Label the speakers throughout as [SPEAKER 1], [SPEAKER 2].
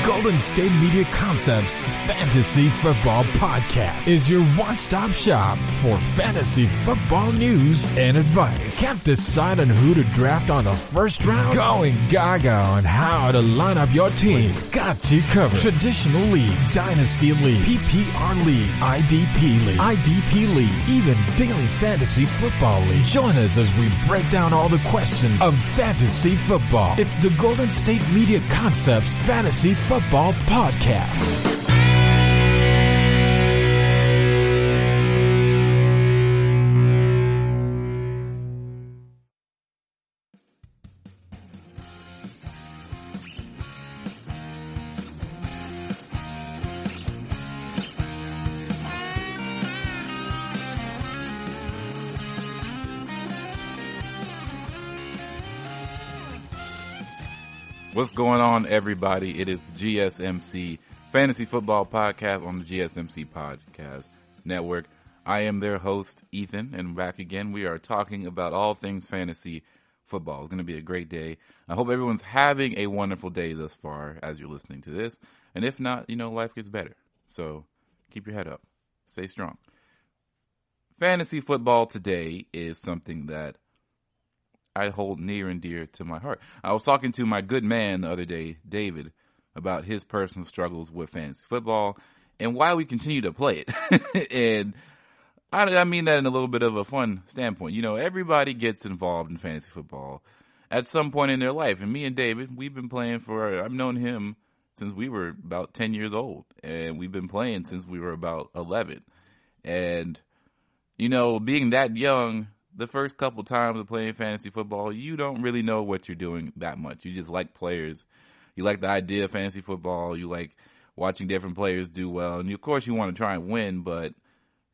[SPEAKER 1] Golden State Media Concepts Fantasy Football Podcast is your one-stop shop for fantasy football news and advice. Can't decide on who to draft on the first round? Going gaga on how to line up your team. We've got you covered. Traditional leagues, dynasty league, PPR league, IDP league, even daily fantasy football league. Join us as we break down all the questions of fantasy football. It's the Golden State Media Concepts Fantasy Football Podcast.
[SPEAKER 2] What's going on, everybody? It is GSMC Fantasy Football Podcast on the GSMC Podcast Network. I am their host, Ethan, and back again. We are talking about all things fantasy football. It's going to be a great day. I hope everyone's having a wonderful day thus far as you're listening to this. And if not, life gets better. So keep your head up. Stay strong. Fantasy football today is something that I hold near and dear to my heart. I was talking to my good man the other day, David, about his personal struggles with fantasy football and why we continue to play it. And I mean that in a little bit of a fun standpoint. Everybody gets involved in fantasy football at some point in their life. And me and David, we've been playing I've known him since we were about 10 years old. And we've been playing since we were about 11. And, being that young, the first couple times of playing fantasy football, you don't really know what you're doing that much. You just like players. You like the idea of fantasy football. You like watching different players do well. And of course you want to try and win, but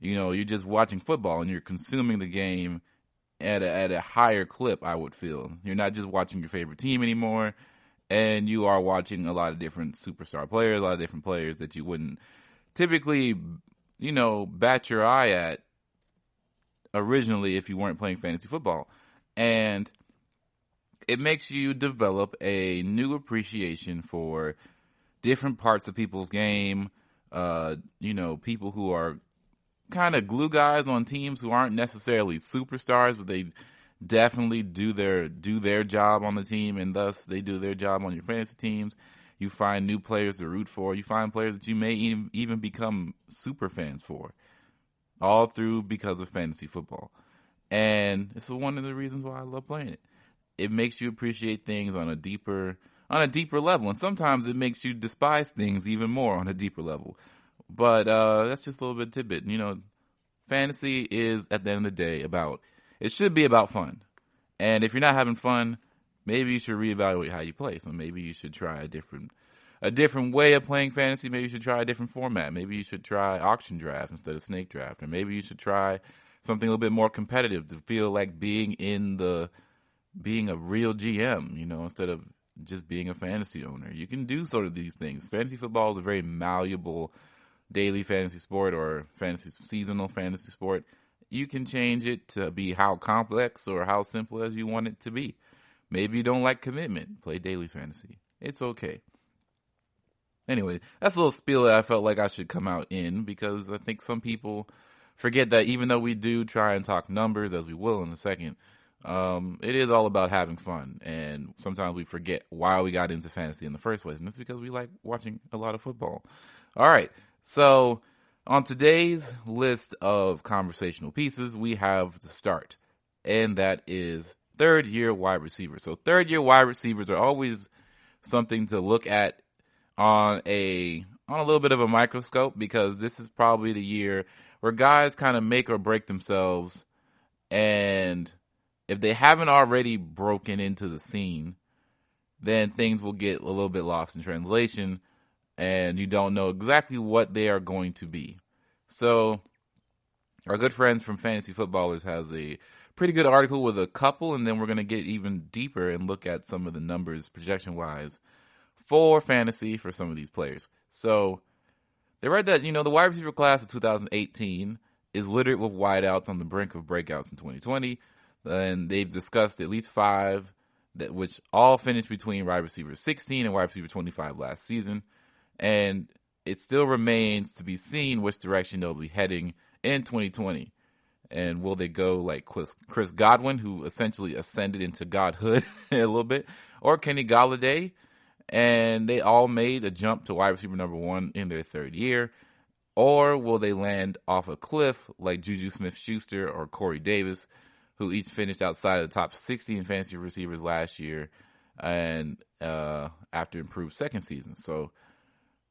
[SPEAKER 2] you're just watching football and you're consuming the game at a higher clip, I would feel. You're not just watching your favorite team anymore, and you are watching a lot of different superstar players, a lot of different players that you wouldn't typically, bat your eye at originally if you weren't playing fantasy football. And it makes you develop a new appreciation for different parts of people's game, people who are kind of glue guys on teams who aren't necessarily superstars, but they definitely do their job on the team, and thus they do their job on your fantasy teams. You find new players to root for. You find players that you may even become super fans for. All through because of fantasy football. And it's one of the reasons why I love playing it. It makes you appreciate things on a deeper level. And sometimes it makes you despise things even more on a deeper level. But that's just a little bit tidbit. Fantasy is, at the end of the day, it should be about fun. And if you're not having fun, maybe you should reevaluate how you play. So maybe you should try a different way of playing fantasy. Maybe you should try a different format. Maybe you should try auction draft instead of snake draft. Or maybe you should try something a little bit more competitive to feel like being a real GM, instead of just being a fantasy owner. You can do sort of these things. Fantasy football is a very malleable daily fantasy sport or seasonal fantasy sport. You can change it to be how complex or how simple as you want it to be. Maybe you don't like commitment. Play daily fantasy. It's okay. Anyway, that's a little spiel that I felt like I should come out in, because I think some people forget that even though we do try and talk numbers, as we will in a second, it is all about having fun. And sometimes we forget why we got into fantasy in the first place, and it's because we like watching a lot of football. All right, so on today's list of conversational pieces, we have the start, and that is third-year wide receivers. So third-year wide receivers are always something to look at on a little bit of a microscope, because this is probably the year where guys kind of make or break themselves, and if they haven't already broken into the scene, then things will get a little bit lost in translation, and you don't know exactly what they are going to be. So our good friends from Fantasy Footballers has a pretty good article with a couple, and then we're going to get even deeper and look at some of the numbers projection-wise for fantasy for some of these players. So they write that, the wide receiver class of 2018 is littered with wideouts on the brink of breakouts in 2020. And they've discussed at least 5 which all finished between wide receiver 16 and wide receiver 25 last season. and it still remains to be seen which direction they'll be heading in 2020. And will they go like Chris Godwin, who essentially ascended into godhood a little bit, or Kenny Golladay? And they all made a jump to wide receiver number 1 in their third year. Or will they land off a cliff like Juju Smith-Schuster or Corey Davis, who each finished outside of the top 60 in fantasy receivers last year and after improved second season? So,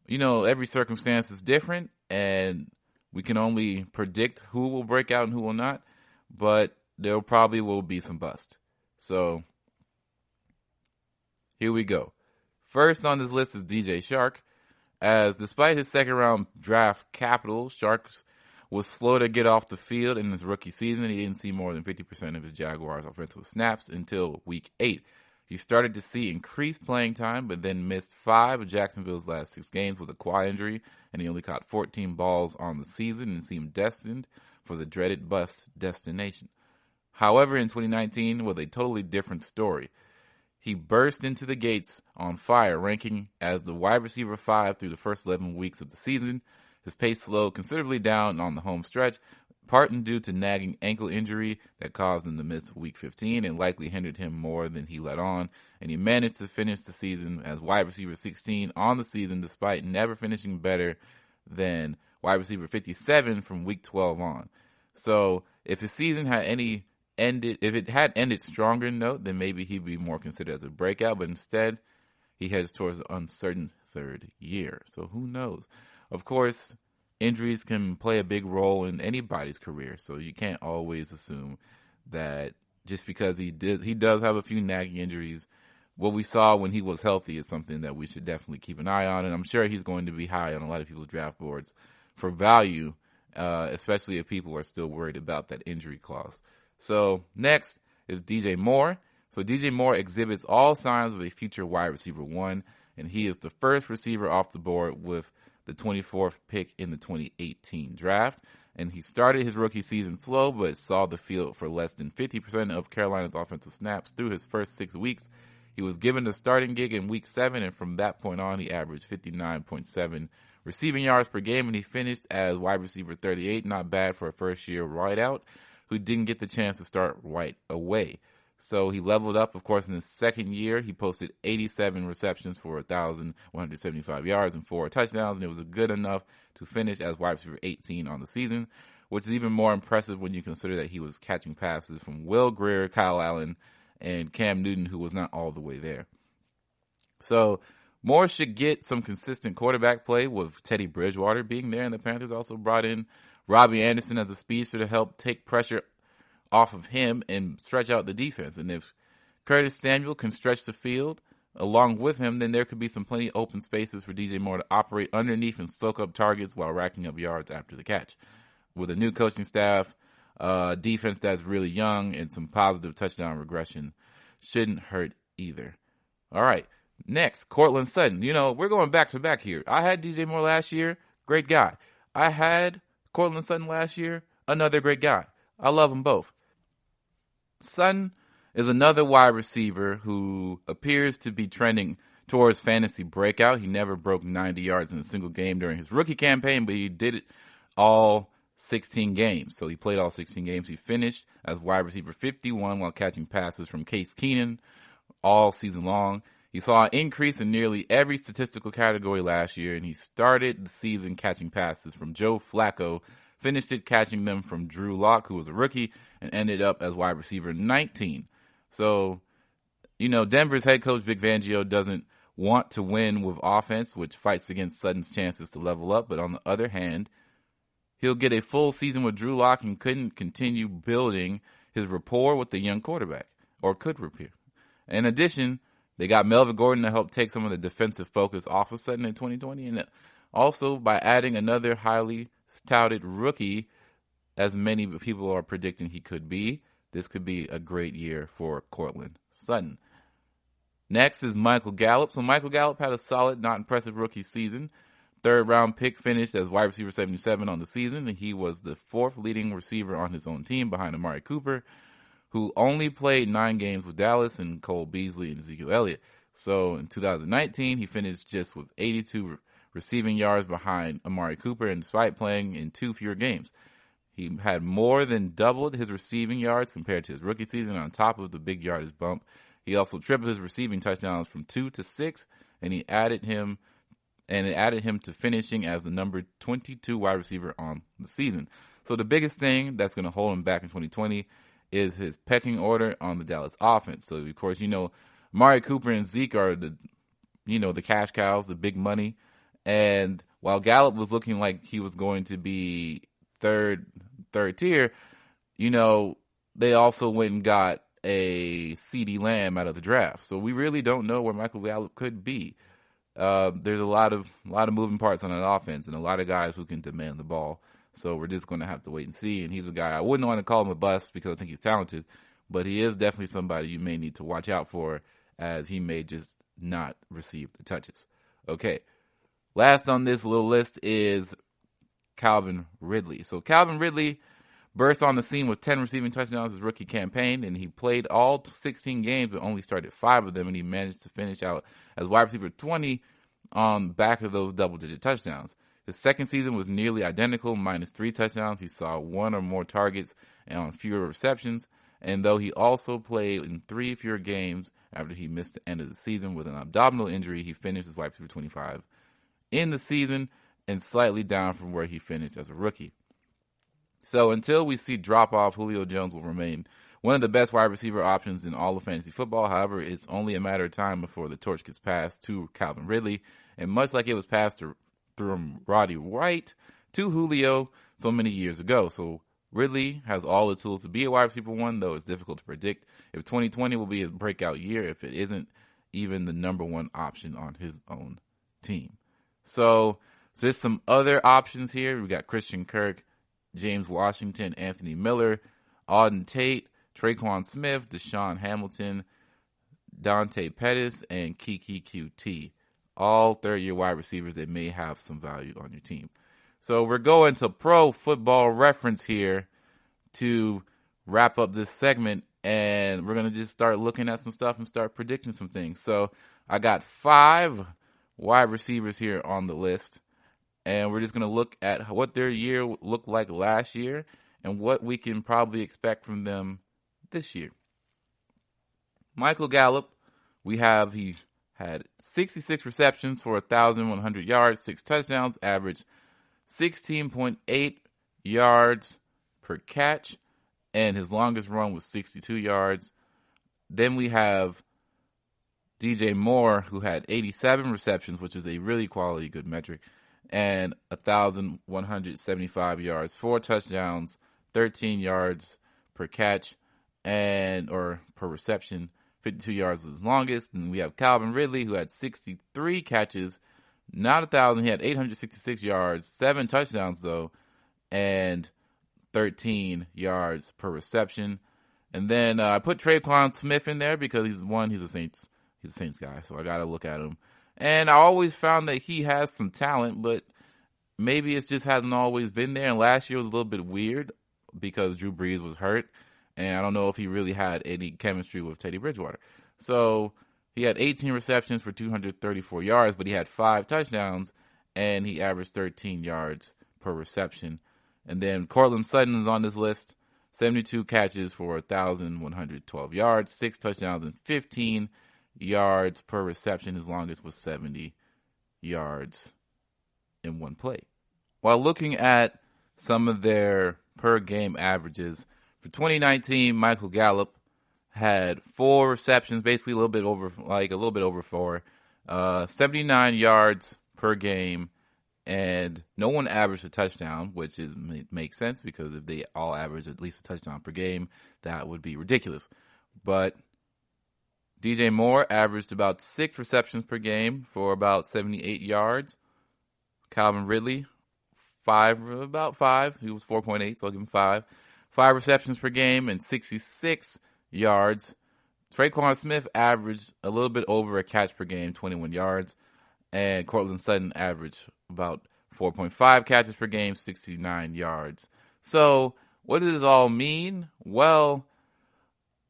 [SPEAKER 2] every circumstance is different, and we can only predict who will break out and who will not, but there probably will be some bust. So, here we go. First on this list is DJ Chark, as despite his second-round draft capital, Chark was slow to get off the field in his rookie season. He didn't see more than 50% of his Jaguars' offensive snaps until Week 8. He started to see increased playing time, but then missed 5 of Jacksonville's last 6 games with a quad injury, and he only caught 14 balls on the season and seemed destined for the dreaded bust destination. However, in 2019 was a totally different story. He burst into the gates on fire, ranking as the wide receiver 5 through the first 11 weeks of the season. His pace slowed considerably down on the home stretch, partly due to nagging ankle injury that caused him to miss Week 15 and likely hindered him more than he let on. And he managed to finish the season as wide receiver 16 on the season, despite never finishing better than wide receiver 57 from Week 12 on. So if his season had ended stronger note, then maybe he'd be more considered as a breakout, but instead he heads towards an uncertain third year. So who knows? Of course, injuries can play a big role in anybody's career, so you can't always assume that just because he does have a few nagging injuries, what we saw when he was healthy is something that we should definitely keep an eye on, and I'm sure he's going to be high on a lot of people's draft boards for value, especially if people are still worried about that injury clause. So next is DJ Moore. So DJ Moore exhibits all signs of a future wide receiver 1, and he is the first receiver off the board with the 24th pick in the 2018 draft. And he started his rookie season slow, but saw the field for less than 50% of Carolina's offensive snaps through his first 6 weeks. He was given the starting gig in Week 7, and from that point on, he averaged 59.7 receiving yards per game, and he finished as wide receiver 38. Not bad for a first-year wideout who didn't get the chance to start right away. So he leveled up, of course, in his second year. He posted 87 receptions for 1,175 yards and 4 touchdowns, and it was good enough to finish as wide receiver 18 on the season, which is even more impressive when you consider that he was catching passes from Will Grier, Kyle Allen, and Cam Newton, who was not all the way there. So Moore should get some consistent quarterback play with Teddy Bridgewater being there, and the Panthers also brought in Robbie Anderson as a speedster to help take pressure off of him and stretch out the defense. And if Curtis Samuel can stretch the field along with him, then there could be some plenty open spaces for DJ Moore to operate underneath and soak up targets while racking up yards after the catch. With a new coaching staff, defense that's really young, and some positive touchdown regression, shouldn't hurt either. All right, next, Courtland Sutton. We're going back to back here. I had DJ Moore last year, great guy. I had Courtland Sutton last year, another great guy. I love them both. Sutton is another wide receiver who appears to be trending towards fantasy breakout. He never broke 90 yards in a single game during his rookie campaign, but he did it all 16 games. So he played all 16 games. He finished as wide receiver 51 while catching passes from Case Keenum all season long. He saw an increase in nearly every statistical category last year, and he started the season catching passes from Joe Flacco, finished it catching them from Drew Lock, who was a rookie, and ended up as wide receiver 19. So, Denver's head coach Vic Fangio doesn't want to win with offense, which fights against Sutton's chances to level up. But on the other hand, he'll get a full season with Drew Lock and couldn't continue building his rapport with the young quarterback, or could repair. In addition, they got Melvin Gordon to help take some of the defensive focus off of Sutton in 2020, and also by adding another highly touted rookie, as many people are predicting he could be. This could be a great year for Courtland Sutton. Next is Michael Gallup. So Michael Gallup had a solid, not impressive rookie season. Third-round pick, finished as wide receiver 77 on the season, and he was the 4th leading receiver on his own team behind Amari Cooper, who only played 9 games with Dallas, and Cole Beasley and Ezekiel Elliott. So in 2019, he finished just with 82 receiving yards behind Amari Cooper, and despite playing in 2 fewer games. He had more than doubled his receiving yards compared to his rookie season on top of the big yardage bump. He also tripled his receiving touchdowns from 2 to 6, and it added him to finishing as the number 22 wide receiver on the season. So the biggest thing that's going to hold him back in 2020 is his pecking order on the Dallas offense. So, of course, Amari Cooper and Zeke are the cash cows, the big money. And while Gallup was looking like he was going to be third tier, they also went and got a CeeDee Lamb out of the draft. So we really don't know where Michael Gallup could be. There's a lot of moving parts on an offense and a lot of guys who can demand the ball. So we're just going to have to wait and see. And he's a guy, I wouldn't want to call him a bust because I think he's talented, but he is definitely somebody you may need to watch out for, as he may just not receive the touches. Okay. Last on this little list is Calvin Ridley. So Calvin Ridley burst on the scene with 10 receiving touchdowns his rookie campaign, and he played all 16 games but only started 5 of them, and he managed to finish out as wide receiver 20 on back of those double-digit touchdowns. His second season was nearly identical, minus 3 touchdowns. He saw 1 or more targets and on fewer receptions, and though he also played in 3 fewer games after he missed the end of the season with an abdominal injury, he finished as wide receiver 25 in the season and slightly down from where he finished as a rookie. So until we see drop-off, Julio Jones will remain one of the best wide receiver options in all of fantasy football. However, it's only a matter of time before the torch gets passed to Calvin Ridley. And much like it was passed through Roddy White to Julio so many years ago. So Ridley has all the tools to be a wide receiver 1, though it's difficult to predict if 2020 will be his breakout year if it isn't even the number 1 option on his own team. So there's some other options here. We got Christian Kirk, James Washington, Anthony Miller, Auden Tate, Traquan Smith, Deshaun Hamilton, Dante Pettis, and Kiki QT. All third-year wide receivers that may have some value on your team. So we're going to Pro Football Reference here to wrap up this segment, and we're going to just start looking at some stuff and start predicting some things. So I got 5 wide receivers here on the list, and we're just going to look at what their year looked like last year and what we can probably expect from them this year. Michael Gallup, he had 66 receptions for 1,100 yards, 6 touchdowns, averaged 16.8 yards per catch, and his longest run was 62 yards. Then we have DJ Moore, who had 87 receptions, which is a really quality good metric, and 1,175 yards, 4 touchdowns, 13 yards per catch, or per reception. 52 yards was his longest. And we have Calvin Ridley, who had 63 catches, not 1,000. He had 866 yards, 7 touchdowns though, and 13 yards per reception. And then I put Traquan Smith in there because he's a Saints guy, so I got to look at him. And I always found that he has some talent, but maybe it just hasn't always been there. And last year was a little bit weird because Drew Brees was hurt, and I don't know if he really had any chemistry with Teddy Bridgewater. So he had 18 receptions for 234 yards, but he had 5 touchdowns, and he averaged 13 yards per reception. And then Cortland Sutton is on this list, 72 catches for 1,112 yards, 6 touchdowns, and 15 yards per reception. His longest was 70 yards in one play. While looking at some of their per game averages, for 2019, Michael Gallup had 4 receptions, basically a little bit over 4, 79 yards per game, and no one averaged a touchdown, which makes sense because if they all average at least a touchdown per game, that would be ridiculous. But DJ Moore averaged about 6 receptions per game for about 78 yards. Calvin Ridley, about 5. He was 4.8, so I'll give him 5. 5 receptions per game and 66 yards. Traquan Smith averaged a little bit over a catch per game, 21 yards. And Cortland Sutton averaged about 4.5 catches per game, 69 yards. So what does this all mean? Well,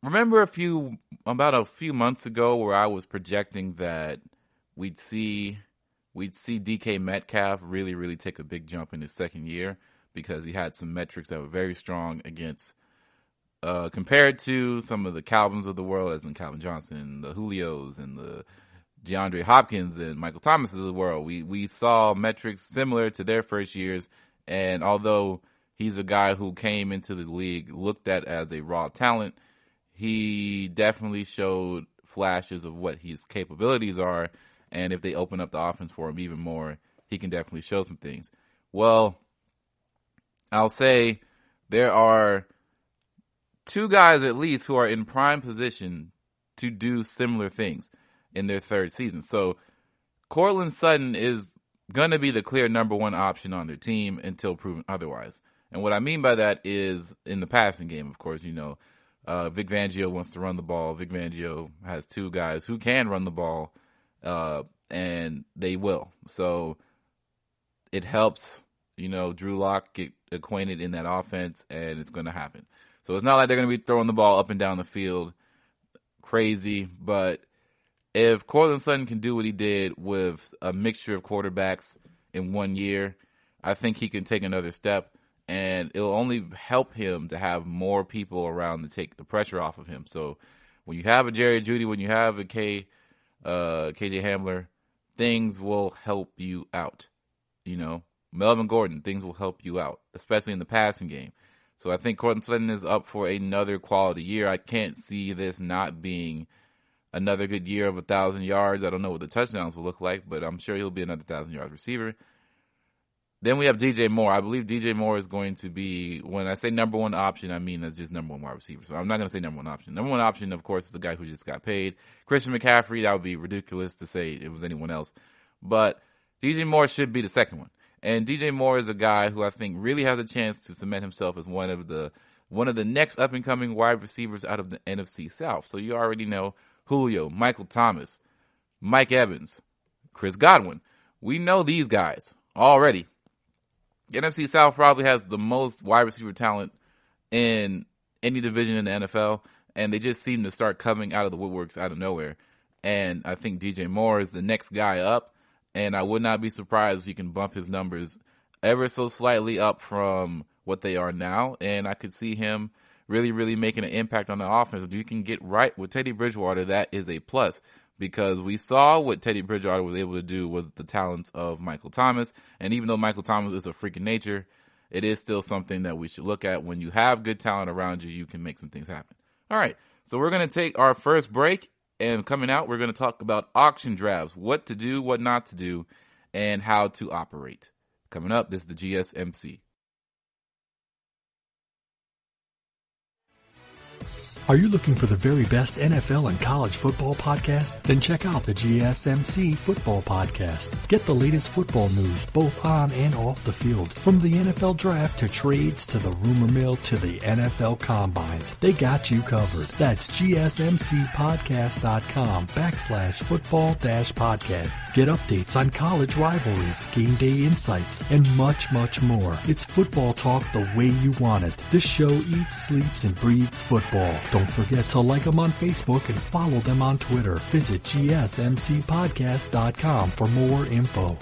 [SPEAKER 2] remember about a few months ago where I was projecting that we'd see we'd see DK Metcalf really, really take a big jump in his second year because he had some metrics that were very strong against compared to some of the Calvins of the world, as in Calvin Johnson, the Julios, and the DeAndre Hopkins and Michael Thomas of the world. We saw metrics similar to their first years, and although he's a guy who came into the league looked at as a raw talent, he definitely showed flashes of what his capabilities are, and if they open up the offense for him even more, he can definitely show some things. Well, I'll say there are two guys at least who are in prime position to do similar things in their third season. So Courtland Sutton is going to be the clear number one option on their team until proven otherwise. And what I mean by that is in the passing game, of course, Vic Fangio wants to run the ball. Vic Fangio has two guys who can run the ball, and they will. So it helps, Drew Lock get acquainted in that offense, and it's going to happen. So it's not like they're going to be throwing the ball up and down the field crazy, but if Courtland Sutton can do what he did with a mixture of quarterbacks in 1 year, I think he can take another step, and it'll only help him to have more people around to take the pressure off of him. So when you have a Jerry Jeudy, when you have a KJ Hamler, things will help you out. Melvin Gordon, things will help you out, especially in the passing game. So I think Courtland Sutton is up for another quality year. I can't see this not being another good year of 1,000 yards. I don't know what the touchdowns will look like, but I'm sure he'll be another 1,000-yard receiver. Then we have DJ Moore. I believe DJ Moore is going to be, when I say number one option, I mean that's just number one wide receiver. So I'm not going to say number one option. Number one option, of course, is the guy who just got paid. Christian McCaffrey, that would be ridiculous to say it was anyone else. But DJ Moore should be the second one. And DJ Moore is a guy who I think really has a chance to cement himself as one of the next up-and-coming wide receivers out of the NFC South. So you already know Julio, Michael Thomas, Mike Evans, Chris Godwin. We know these guys already. The NFC South probably has the most wide receiver talent in any division in the NFL, and they just seem to start coming out of the woodworks out of nowhere. And I think DJ Moore is the next guy up. And I would not be surprised if he can bump his numbers ever so slightly up from what they are now. And I could see him really, really making an impact on the offense. If you can get right with Teddy Bridgewater, that is a plus. Because we saw what Teddy Bridgewater was able to do with the talents of Michael Thomas. And even though Michael Thomas is a freak of nature, it is still something that we should look at. When you have good talent around you, you can make some things happen. All right, so we're going to take our first break. And coming out, we're going to talk about auction drafts, what to do, what not to do, and how to operate. Coming up, this is the GSMC.
[SPEAKER 3] Are you looking for the very best NFL and college football podcast? Then check out the GSMC Football Podcast. Get the latest football news both on and off the field. From the NFL Draft to trades to the rumor mill to the NFL Combines. They got you covered. That's GSMCpodcast.com/football-podcast. Get updates on college rivalries, game day insights, and much, much more. It's football talk the way you want it. This show eats, sleeps, and breathes football. Don't forget to like them on Facebook and follow them on Twitter. Visit GSMCpodcast.com for more info.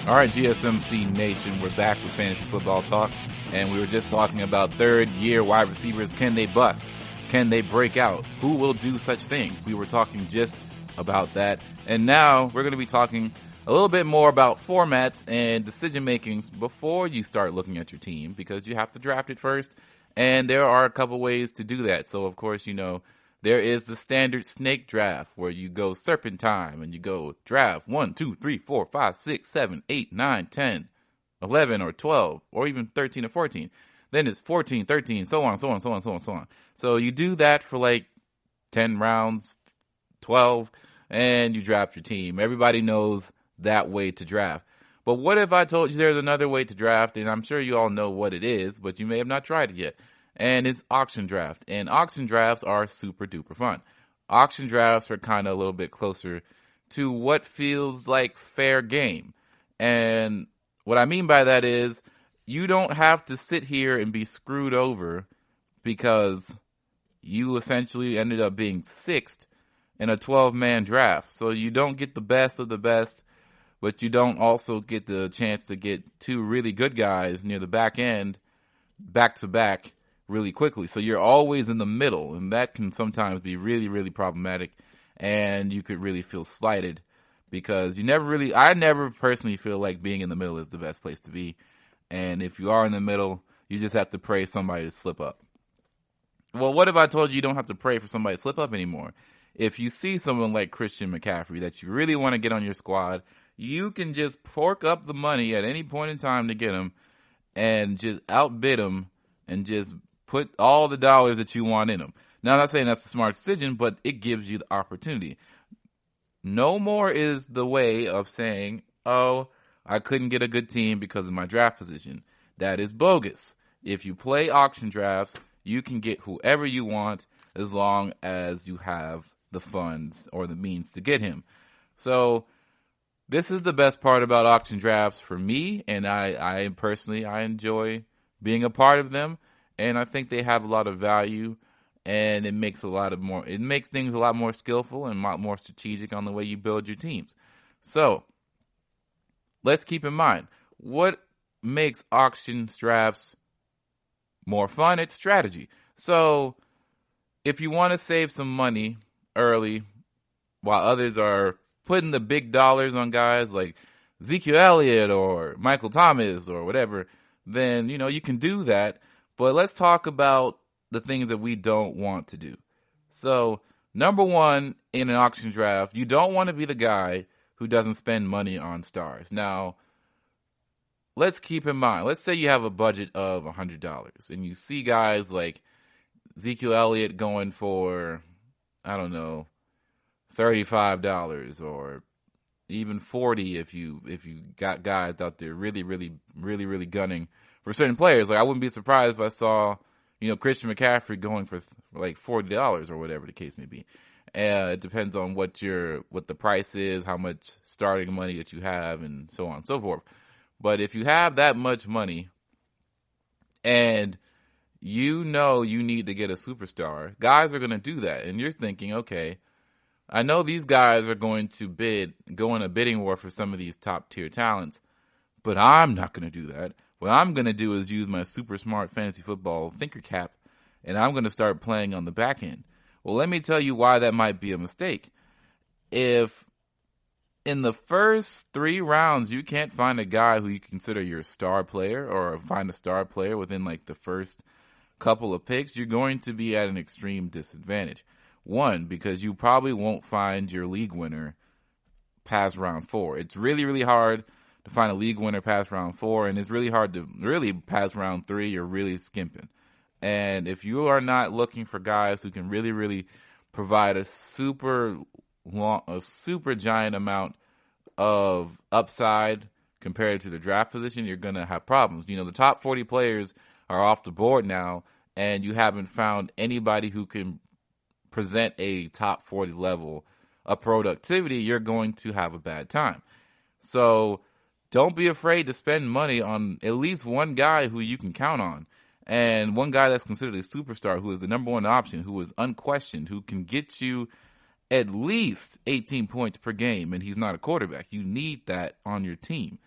[SPEAKER 2] All right, GSMC Nation, we're back with Fantasy Football Talk, and we were just talking about third-year wide receivers. Can they bust? Can they break out? Who will do such things? We were talking just about that, and now we're going to be talking a little bit more about formats and decision-makings before you start looking at your team, because you have to draft it first, and there are a couple ways to do that. So, of course, there is the standard snake draft where you go serpentine and you go draft 1, 2, 3, 4, 5, 6, 7, 8, 9, 10, 11, or 12, or even 13 or 14. Then it's 14, 13, so on, so on, so on, so on, so on. So you do that for like 10 rounds, 12, and you draft your team. Everybody knows that way to draft. But what if I told you there's another way to draft, and I'm sure you all know what it is, but you may have not tried it yet. and it's auction draft. And auction drafts are super duper fun. Auction drafts are kind of a little bit closer to what feels like fair game. And what I mean by that is you don't have to sit here and be screwed over because you essentially ended up being sixth in a 12-man draft. So you don't get the best of the best, but you don't also get the chance to get two really good guys near the back end, back to back, really quickly. So you're always in the middle, and that can sometimes be really, really problematic, and you could really feel slighted because I never personally feel like being in the middle is the best place to be. And if you are in the middle, you just have to pray somebody to slip up. Well, what if I told you you don't have to pray for somebody to slip up anymore? If you see someone like Christian McCaffrey that you really want to get on your squad, you can just fork up the money at any point in time to get him and just outbid him and just put all the dollars that you want in him. Now, I'm not saying that's a smart decision, but it gives you the opportunity. No more is the way of saying, oh, I couldn't get a good team because of my draft position. That is bogus. If you play auction drafts, you can get whoever you want as long as you have the funds or the means to get him. So this is the best part about auction drafts for me, and I personally enjoy being a part of them, and I think they have a lot of value, and it makes things a lot more skillful and a lot more strategic on the way you build your teams. So let's keep in mind what makes auction drafts more fun. It's strategy. So if you want to save some money early while others are putting the big dollars on guys like Ezekiel Elliott or Michael Thomas or whatever, then, you can do that. But let's talk about the things that we don't want to do. So, number one, in an auction draft, you don't want to be the guy who doesn't spend money on stars. Now, let's keep in mind, let's say you have a budget of $100 and you see guys like Ezekiel Elliott going for, I don't know, $35 or even $40 if you got guys out there really, really, really, really gunning for certain players. Like, I wouldn't be surprised if I saw, Christian McCaffrey going for like $40 or whatever the case may be. It depends on what the price is, how much starting money that you have, and so on and so forth. But if you have that much money and you need to get a superstar, guys are going to do that. And you're thinking, okay, I know these guys are going to go in a bidding war for some of these top tier talents, but I'm not going to do that. What I'm going to do is use my super smart fantasy football thinker cap, and I'm going to start playing on the back end. Well, let me tell you why that might be a mistake. If in the first 3 rounds you can't find a guy who you consider your star player or find a star player within like the first couple of picks, you're going to be at an extreme disadvantage. One, because you probably won't find your league winner past round 4. It's really, really hard to find a league winner past round 4, and it's really hard to really past round 3. You're really skimping. And if you are not looking for guys who can really, really provide a super giant amount of upside compared to the draft position, you're going to have problems. The top 40 players are off the board now, and you haven't found anybody who can present a top 40 level of productivity. You're going to have a bad time. So don't be afraid to spend money on at least one guy who you can count on. And one guy that's considered a superstar, who is the number one option, who is unquestioned, who can get you at least 18 points per game, and he's not a quarterback. You need that on your team.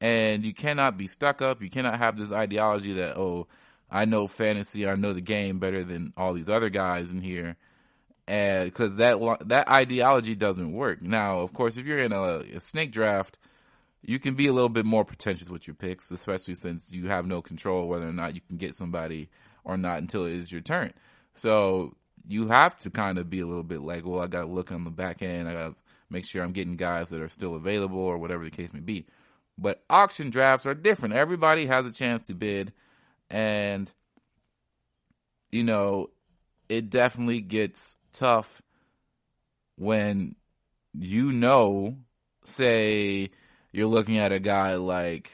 [SPEAKER 2] And you cannot be stuck up. You cannot have this ideology that, oh, I know fantasy, I know the game better than all these other guys in here. And because that ideology doesn't work. Now, of course, if you're in a snake draft, you can be a little bit more pretentious with your picks, especially since you have no control whether or not you can get somebody or not until it is your turn. So you have to kind of be a little bit like, well, I got to look on the back end. I got to make sure I'm getting guys that are still available or whatever the case may be. But auction drafts are different. Everybody has a chance to bid. And, it definitely gets tough when say you're looking at a guy like,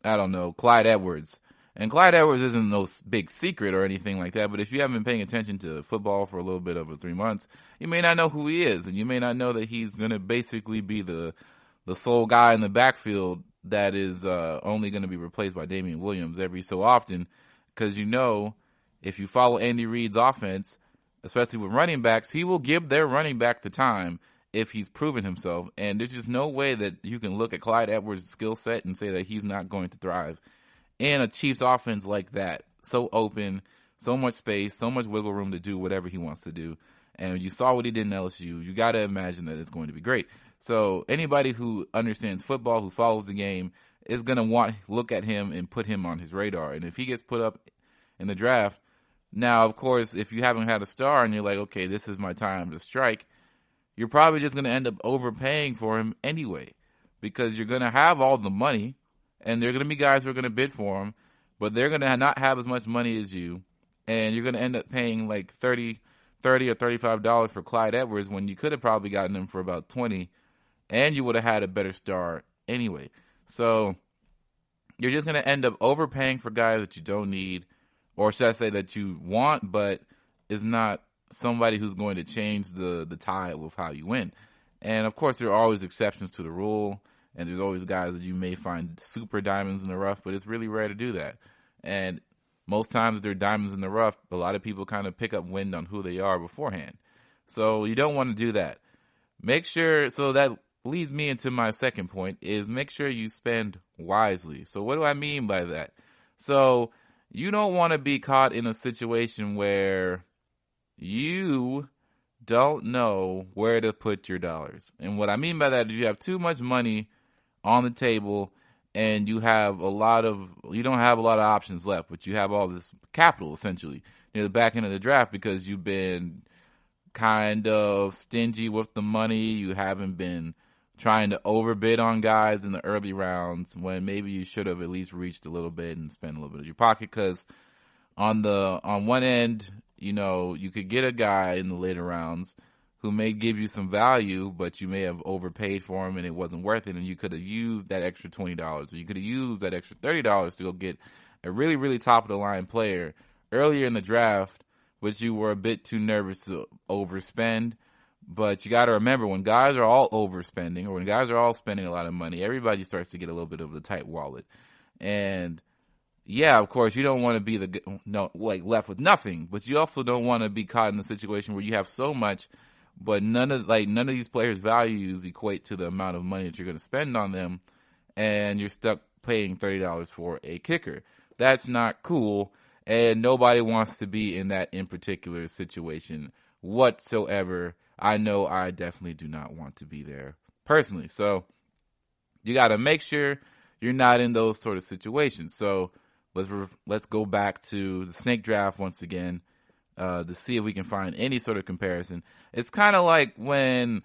[SPEAKER 2] I don't know, Clyde Edwards, And Clyde Edwards isn't no big secret or anything like that, but if you haven't been paying attention to football for a little bit over 3 months, you may not know who he is, and you may not know that he's going to basically be the sole guy in the backfield that is only going to be replaced by Damian Williams every so often, because if you follow Andy Reid's offense, especially with running backs, he will give their running back the time if he's proven himself, and there's just no way that you can look at Clyde Edwards' skill set and say that he's not going to thrive in a Chiefs offense like that. So open, so much space, so much wiggle room to do whatever he wants to do. And you saw what he did in LSU. You got to imagine that it's going to be great. So anybody who understands football, who follows the game, is going to look at him and put him on his radar. And if he gets put up in the draft, now, of course, if you haven't had a star and you're like, okay, this is my time to strike, you're probably just going to end up overpaying for him anyway, because you're going to have all the money. And there are going to be guys who are going to bid for him, but they're going to not have as much money as you, and you're going to end up paying like $30 or $35 for Clyde Edwards when you could have probably gotten him for about $20, and you would have had a better star anyway. So you're just going to end up overpaying for guys that you don't need, or should I say that you want, but is not somebody who's going to change the tide with how you win. And of course, there are always exceptions to the rule. And there's always guys that you may find super diamonds in the rough, but it's really rare to do that. And most times they're diamonds in the rough, a lot of people kind of pick up wind on who they are beforehand. So you don't want to do that. Make sure, so that leads me into my second point, is make sure you spend wisely. So what do I mean by that? So you don't want to be caught in a situation where you don't know where to put your dollars. And what I mean by that is you have too much money on the table, and you don't have a lot of options left, but you have all this capital essentially near the back end of the draft because you've been kind of stingy with the money. You haven't been trying to overbid on guys in the early rounds when maybe you should have at least reached a little bit and spent a little bit of your pocket, because on one end, you could get a guy in the later rounds who may give you some value, but you may have overpaid for him and it wasn't worth it, and you could have used that extra $20, or you could have used that extra $30 to go get a really, really top-of-the-line player earlier in the draft, which you were a bit too nervous to overspend. But you got to remember, when guys are all overspending, or when guys are all spending a lot of money, everybody starts to get a little bit of a tight wallet. And yeah, of course, you don't want to be left with nothing, but you also don't want to be caught in a situation where you have so much, but none of these players' values equate to the amount of money that you're going to spend on them, and you're stuck paying $30 for a kicker. That's not cool, and nobody wants to be in that in particular situation whatsoever. I know I definitely do not want to be there personally. So you got to make sure you're not in those sort of situations. So let's go back to the snake draft once again to see if we can find any sort of comparison. It's kind of like when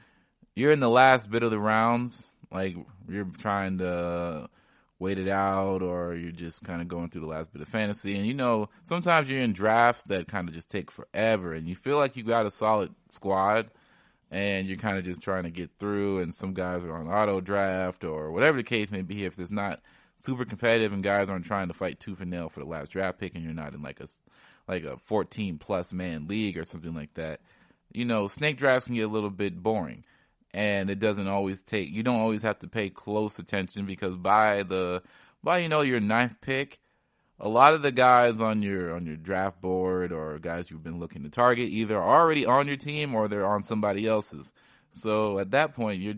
[SPEAKER 2] you're in the last bit of the rounds, like you're trying to wait it out, or you're just kind of going through the last bit of fantasy. And, sometimes you're in drafts that kind of just take forever, and you feel like you got a solid squad, and you're kind of just trying to get through, and some guys are on auto draft or whatever the case may be. If it's not super competitive and guys aren't trying to fight tooth and nail for the last draft pick, and you're not in like a 14 plus man league or something like that, snake drafts can get a little bit boring, and it doesn't always you don't always have to pay close attention, because by your ninth pick, a lot of the guys on your draft board, or guys you've been looking to target, either are already on your team or they're on somebody else's. So at that point, you're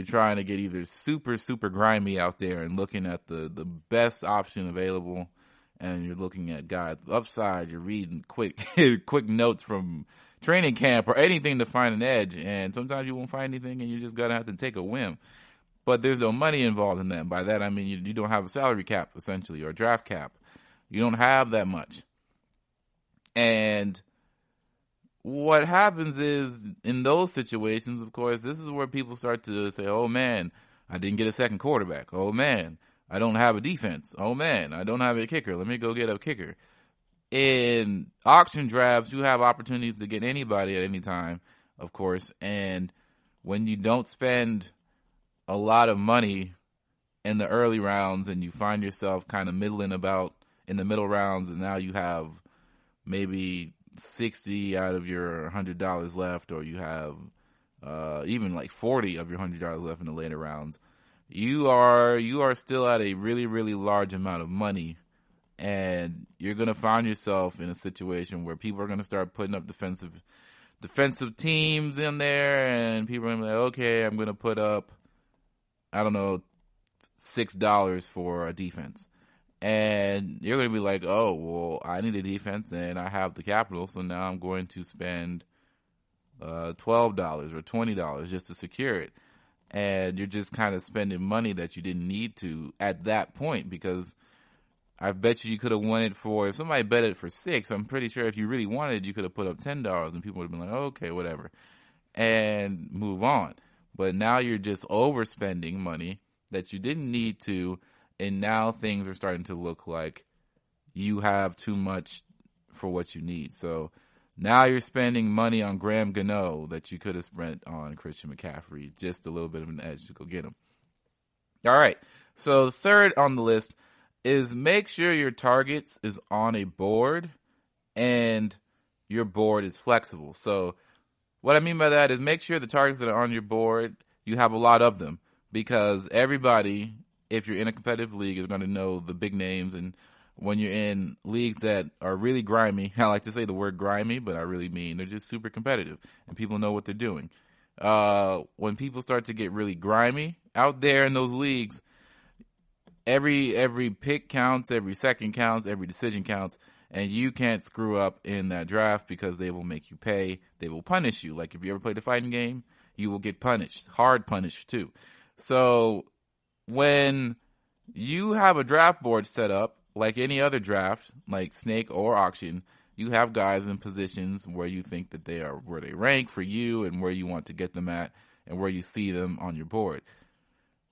[SPEAKER 2] trying to get either super, super grimy out there and looking at the best option available, and you're looking at guys upside. You're reading quick notes from training camp or anything to find an edge, and sometimes you won't find anything, and you're just gonna have to take a whim. But there's no money involved in that. By that, I mean you don't have a salary cap, essentially, or a draft cap. You don't have that much. And what happens is, in those situations, of course, this is where people start to say, oh, man, I didn't get a second quarterback. Oh, man, I don't have a defense. Oh, man, I don't have a kicker. Let me go get a kicker. In auction drafts, you have opportunities to get anybody at any time, of course. And when you don't spend a lot of money in the early rounds and you find yourself kind of middling about in the middle rounds, and now you have maybe 60 out of your $100 left, or you have even like 40 of your $100 left in the later rounds, you are still at a really, really large amount of money, and you're going to find yourself in a situation where people are going to start putting up defensive teams in there, and people are going to be like, okay, I'm going to put up, I don't know, $6 for a defense. And you're going to be like, oh, well, I need a defense and I have the capital, so now I'm going to spend $12 or $20 just to secure it. And you're just kind of spending money that you didn't need to at that point, because I bet you could have won it for, if somebody bet it for $6, I'm pretty sure if you really wanted it, you could have put up $10 and people would have been like, oh, okay, whatever, and move on. But now you're just overspending money that you didn't need to, and now things are starting to look like you have too much for what you need. So now you're spending money on Graham Gano that you could have spent on Christian McCaffrey, just a little bit of an edge to go get him. All right, so third on the list is make sure your targets is on a board and your board is flexible. So what I mean by that is make sure the targets that are on your board, you have a lot of them, because everybody, if you're in a competitive league, is going to know the big names. And when you're in leagues that are really grimy, I like to say the word grimy, but I really mean they're just super competitive and people know what they're doing. When people start to get really grimy out there in those leagues, every pick counts, every second counts, every decision counts, and you can't screw up in that draft because they will make you pay. They will punish you. Like if you ever played a fighting game, you will get punished, hard punished too. So when you have a draft board set up, like any other draft, like snake or auction, you have guys in positions where you think that they are, where they rank for you and where you want to get them at and where you see them on your board.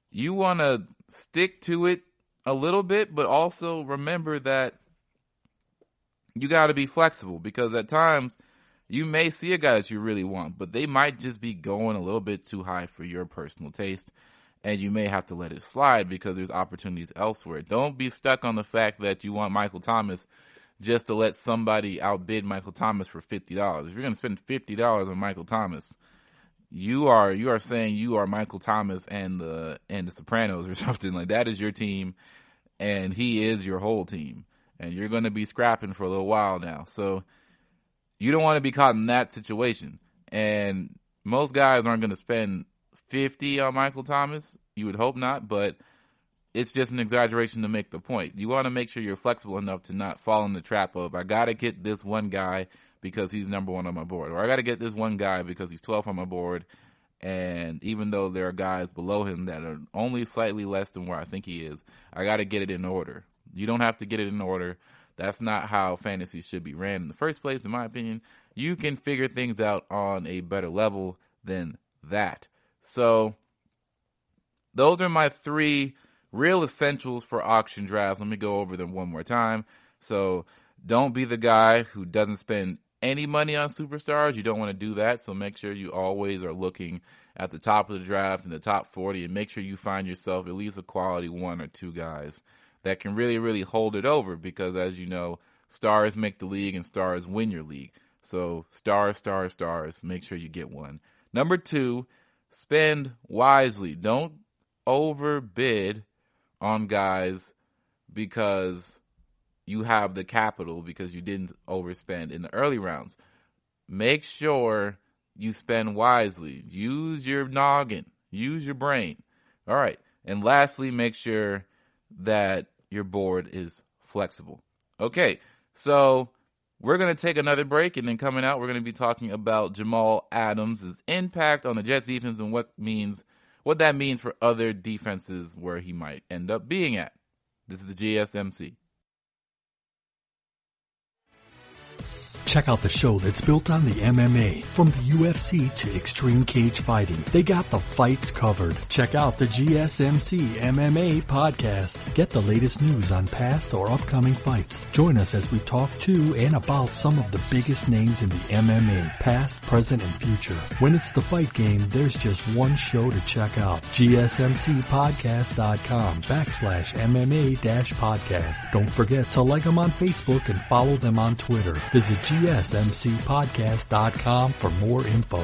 [SPEAKER 2] You want to stick to it a little bit, but also remember that you got to be flexible, because at times you may see a guy that you really want, but they might just be going a little bit too high for your personal taste, and you may have to let it slide because there's opportunities elsewhere. Don't be stuck on the fact that you want Michael Thomas just to let somebody outbid Michael Thomas for $50. If you're going to spend $50 on Michael Thomas, you are saying you are Michael Thomas and the Sopranos or something. Like, that is your team, and he is your whole team, and you're going to be scrapping for a little while now. So you don't want to be caught in that situation. And most guys aren't going to spend $50 on Michael Thomas. You would hope not, but it's just an exaggeration to make the point. You want to make sure you're flexible enough to not fall in the trap of, I got to get this one guy because he's number one on my board, or I got to get this one guy because he's 12th on my board, and even though there are guys below him that are only slightly less than where I think he is, I got to get it in order. You don't have to get it in order. That's not how fantasy should be ran in the first place, in my opinion. You can figure things out on a better level than that. So those are my 3 real essentials for auction drafts. Let me go over them one more time. So don't be the guy who doesn't spend any money on superstars. You don't want to do that. So make sure you always are looking at the top of the draft in the top 40, and make sure you find yourself at least a quality 1 or 2 guys that can really, really hold it over, because as you know, stars make the league and stars win your league. So stars, make sure you get one. Number 2, spend wisely. Don't overbid on guys because you have the capital, because you didn't overspend in the early rounds. Make sure you spend wisely. Use your noggin. Use your brain. All right. And lastly, make sure that your board is flexible. Okay. So we're going to take another break, and then coming out, we're going to be talking about Jamal Adams' impact on the Jets defense and what that means for other defenses where he might end up being at. This is the GSMC.
[SPEAKER 3] Check out the show that's built on the MMA. From the UFC to extreme cage fighting, they got the fights covered. Check out the GSMC MMA podcast. Get the latest news on past or upcoming fights. Join us as we talk to and about some of the biggest names in the MMA, past, present, and future. When it's the fight game, there's just one show to check out. GSMCpodcast.com/MMA-podcast. Don't forget to like them on Facebook and follow them on Twitter. Visit GSMCpodcast.com for more info.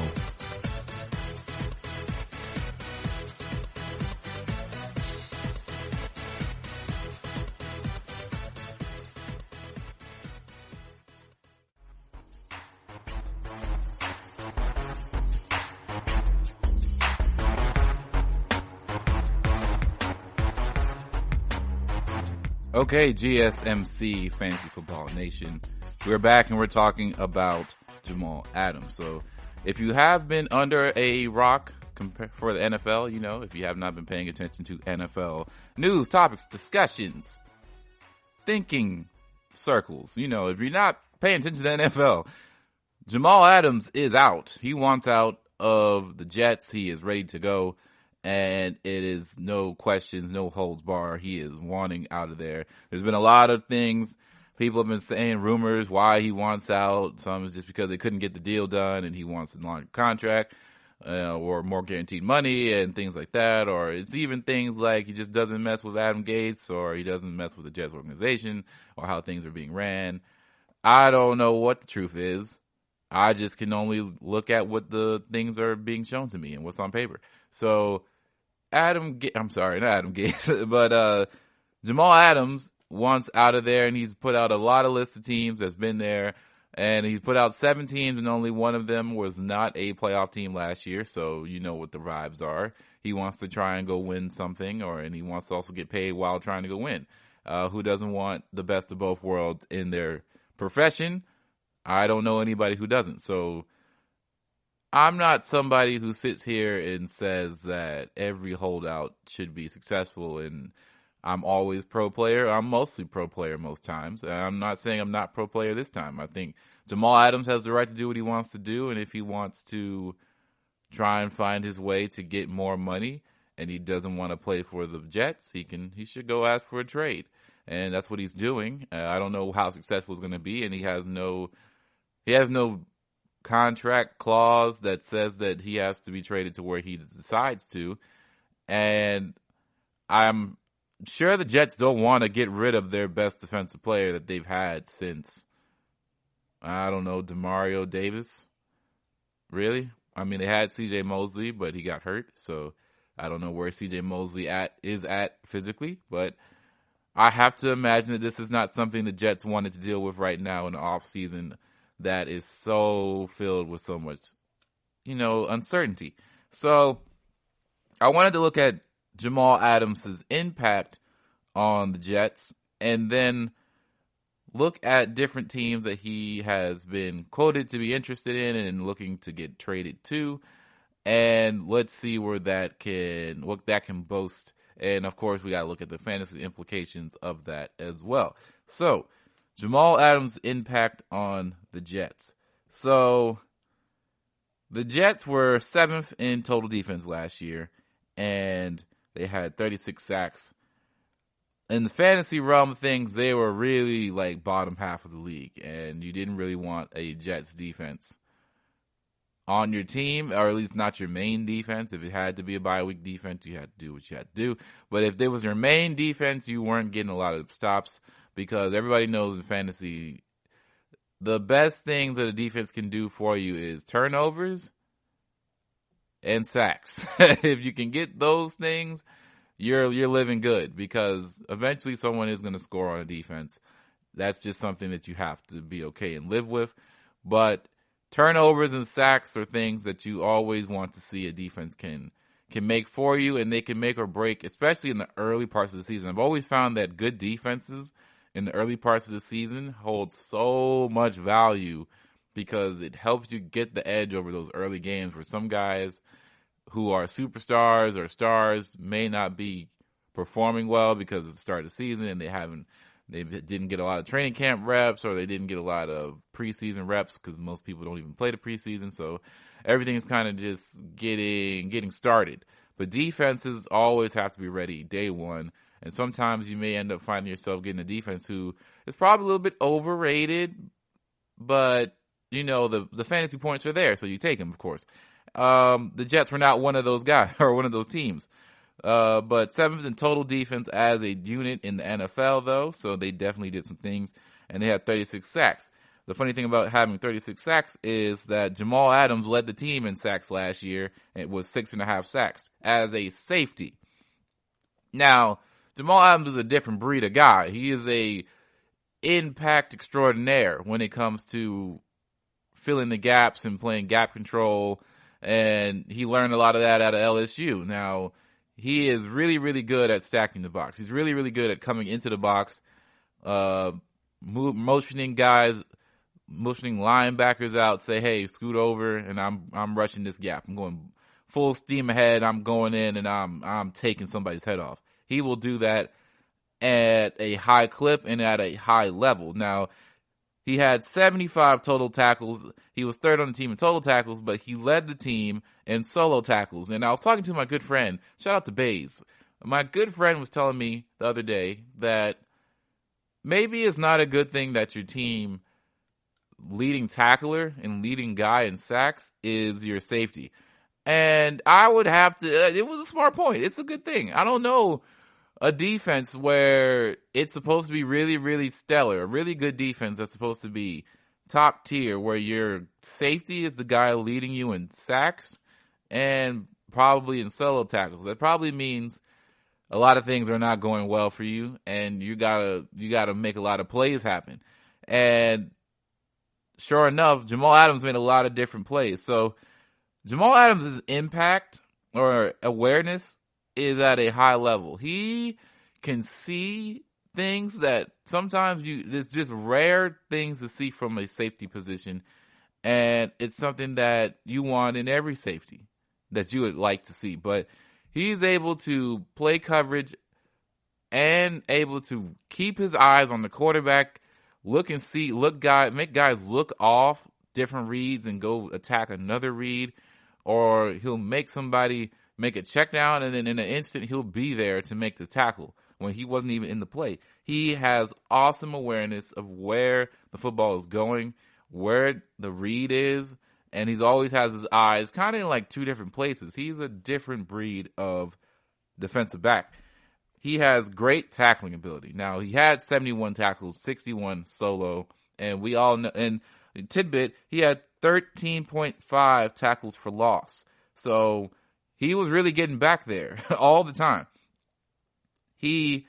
[SPEAKER 2] Okay, GSMC Fantasy Football Nation. We're back and we're talking about Jamal Adams. So if you have been under a rock for the NFL, you know, if you have not been paying attention to NFL news, topics, discussions, thinking circles, you know, if you're not paying attention to the NFL, Jamal Adams is out. He wants out of the Jets. He is ready to go. And it is no questions, no holds bar. He is wanting out of there. There's been a lot of things. People have been saying rumors why he wants out. Some is just because they couldn't get the deal done and he wants a longer contract or more guaranteed money and things like that. Or it's even things like he just doesn't mess with Adam Gates or he doesn't mess with the Jets organization or how things are being ran. I don't know what the truth is. I just can only look at what the things are being shown to me and what's on paper. So I'm sorry, not Adam Gates, but Jamal Adams wants out of there, and he's put out a lot of lists of teams that's been there, and he's put out 7 teams, and only one of them was not a playoff team last year, so you know what the vibes are. He wants to try and go win something, and he wants to also get paid while trying to go win. Who doesn't want the best of both worlds in their profession? I don't know anybody who doesn't, so I'm not somebody who sits here and says that every holdout should be successful and I'm always pro player. I'm mostly pro player most times. I'm not saying I'm not pro player this time. I think Jamal Adams has the right to do what he wants to do, and if he wants to try and find his way to get more money and he doesn't want to play for the Jets, he should go ask for a trade. And that's what he's doing. I don't know how successful it's going to be, and he has no contract clause that says that he has to be traded to where he decides to. And I'm sure the Jets don't want to get rid of their best defensive player that they've had since, I don't know, Demario Davis. Really? I mean, they had C.J. Mosley, but he got hurt. So I don't know where C.J. Mosley is at physically. But I have to imagine that this is not something the Jets wanted to deal with right now in the offseason that is so filled with so much, uncertainty. So I wanted to look at Jamal Adams' impact on the Jets and then look at different teams that he has been quoted to be interested in and looking to get traded to. And let's see what that can boast. And of course, we got to look at the fantasy implications of that as well. So Jamal Adams' impact on the Jets. So the Jets were 7th in total defense last year, and they had 36 sacks. In the fantasy realm of things, they were really like bottom half of the league, and you didn't really want a Jets defense on your team, or at least not your main defense. If it had to be a bye-week defense, you had to do what you had to do. But if there was your main defense, you weren't getting a lot of stops, because everybody knows in fantasy, the best things that a defense can do for you is turnovers and sacks. If you can get those things, you're living good, because eventually someone is going to score on a defense. That's just something that you have to be okay and live with. But turnovers and sacks are things that you always want to see a defense can make for you, and they can make or break, especially in the early parts of the season. I've always found that good defenses in the early parts of the season hold so much value, because it helps you get the edge over those early games where some guys who are superstars or stars may not be performing well because it's the start of the season and they haven't They didn't get a lot of training camp reps, or they didn't get a lot of preseason reps because most people don't even play the preseason. So everything is kind of just getting started. But defenses always have to be ready day one. And sometimes you may end up finding yourself getting a defense who is probably a little bit overrated, but, the fantasy points are there, so you take them, of course. The Jets were not one of those guys or one of those teams. But 7th in total defense as a unit in the NFL, though, so they definitely did some things, and they had 36 sacks. The funny thing about having 36 sacks is that Jamal Adams led the team in sacks last year. It was 6.5 sacks as a safety. Now, Jamal Adams is a different breed of guy. He is a impact extraordinaire when it comes to filling the gaps and playing gap control, and he learned a lot of that out of LSU. Now, he is really, really good at stacking the box. He's really, really good at coming into the box, motioning linebackers out, say, hey, scoot over, and I'm rushing this gap. I'm going full steam ahead. I'm going in, and I'm taking somebody's head off. He will do that at a high clip and at a high level. Now, he had 75 total tackles. He was 3rd on the team in total tackles, but he led the team in solo tackles. And I was talking to my good friend, shout out to Bays. My good friend was telling me the other day that maybe it's not a good thing that your team leading tackler and leading guy in sacks is your safety. And I would have to, it was a smart point. It's a good thing. I don't know a defense where it's supposed to be really, really stellar, a really good defense that's supposed to be top tier, where your safety is the guy leading you in sacks and probably in solo tackles. That probably means a lot of things are not going well for you, and you gotta make a lot of plays happen. And sure enough, Jamal Adams made a lot of different plays. So Jamal Adams' impact or awareness is at a high level. He can see things that sometimes there's just rare things to see from a safety position, and it's something that you want in every safety that you would like to see. But he's able to play coverage and able to keep his eyes on the quarterback, make guys look off different reads and go attack another read, or he'll make somebody make a check down, and then in an instant he'll be there to make the tackle when he wasn't even in the play. He has awesome awareness of where the football is going, where the read is, and he's always has his eyes kind of in like two different places. He's a different breed of defensive back. He has great tackling ability. Now, he had 71 tackles, 61 solo, and we all know, and tidbit, he had 13.5 tackles for loss. So he was really getting back there all the time. He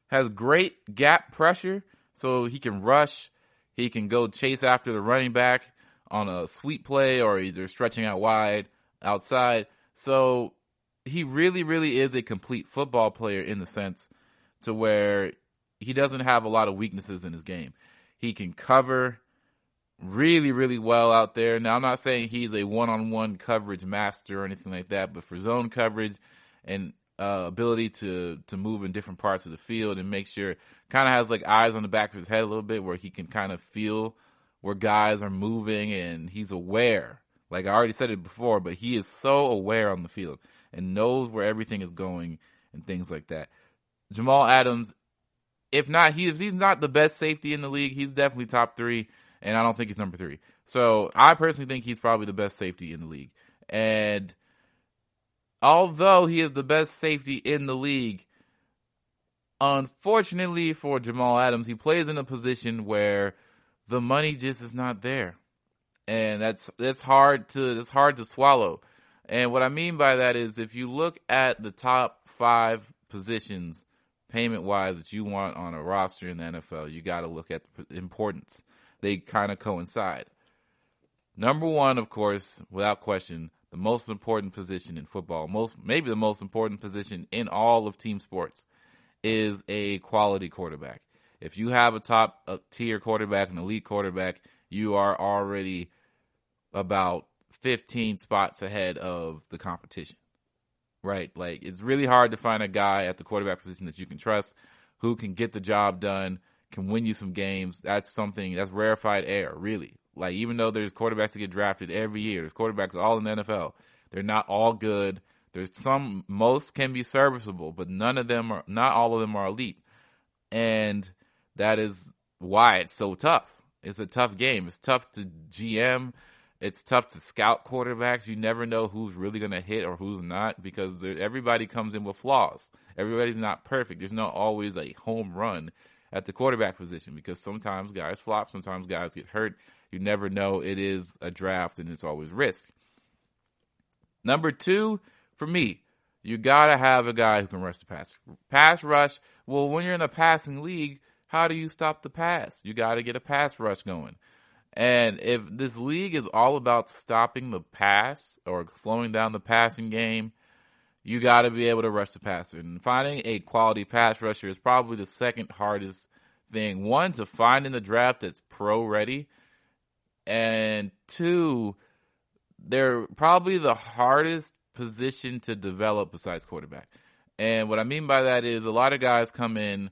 [SPEAKER 2] has great gap pressure, so he can rush. He can go chase after the running back on a sweep play, or either stretching out wide outside. So he really, really is a complete football player in the sense to where he doesn't have a lot of weaknesses in his game. He can cover really, really well out there. Now, I'm not saying he's a one-on-one coverage master or anything like that, but for zone coverage and ability to move in different parts of the field and make sure, kind of has like eyes on the back of his head a little bit, where he can kind of feel where guys are moving, and he's aware. Like I already said it before, but he is so aware on the field and knows where everything is going and things like that. Jamal Adams, if he's not the best safety in the league, he's definitely top 3. And I don't think he's number 3. So I personally think he's probably the best safety in the league. And although he is the best safety in the league, unfortunately for Jamal Adams, he plays in a position where the money just is not there. And that's hard to swallow. And what I mean by that is, if you look at the top 5 positions payment-wise that you want on a roster in the NFL, you got to look at the importance. They kind of coincide. Number 1, of course, without question, the most important position in football, maybe the most important position in all of team sports, is a quality quarterback. If you have a top tier quarterback, an elite quarterback, you are already about 15 spots ahead of the competition, right? Like, it's really hard to find a guy at the quarterback position that you can trust, who can get the job done, can win you some games. That's rarefied air, really. Like, even though there's quarterbacks that get drafted every year, there's quarterbacks all in the NFL. They're not all good. Most can be serviceable, but not all of them are elite. And that is why it's so tough. It's a tough game. It's tough to GM. It's tough to scout quarterbacks. You never know who's really going to hit or who's not, because everybody comes in with flaws. Everybody's not perfect. There's not always a home run at the quarterback position, because sometimes guys flop, sometimes guys get hurt. You never know. It is a draft, and it's always risk. Number 2, for me, you got to have a guy who can rush the pass. Pass rush, well, when you're in a passing league, how do you stop the pass? You got to get a pass rush going. And if this league is all about stopping the pass or slowing down the passing game, you got to be able to rush the passer. And finding a quality pass rusher is probably the second hardest thing. 1, to find in the draft that's pro-ready. And 2, they're probably the hardest position to develop besides quarterback. And what I mean by that is a lot of guys come in,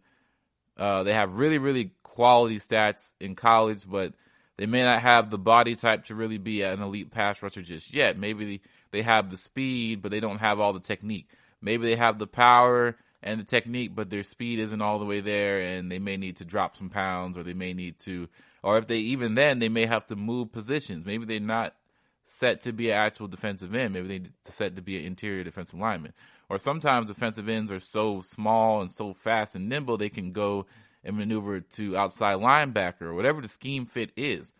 [SPEAKER 2] they have really, really quality stats in college, but they may not have the body type to really be an elite pass rusher just yet. Maybe they have the speed, but they don't have all the technique. Maybe they have the power and the technique, but their speed isn't all the way there, and they may need to drop some pounds, or they may need to, or if they may have to move positions. Maybe they're not set to be an actual defensive end. Maybe they're set to be an interior defensive lineman. Or sometimes defensive ends are so small and so fast and nimble, they can go and maneuver to outside linebacker or whatever the scheme fit is.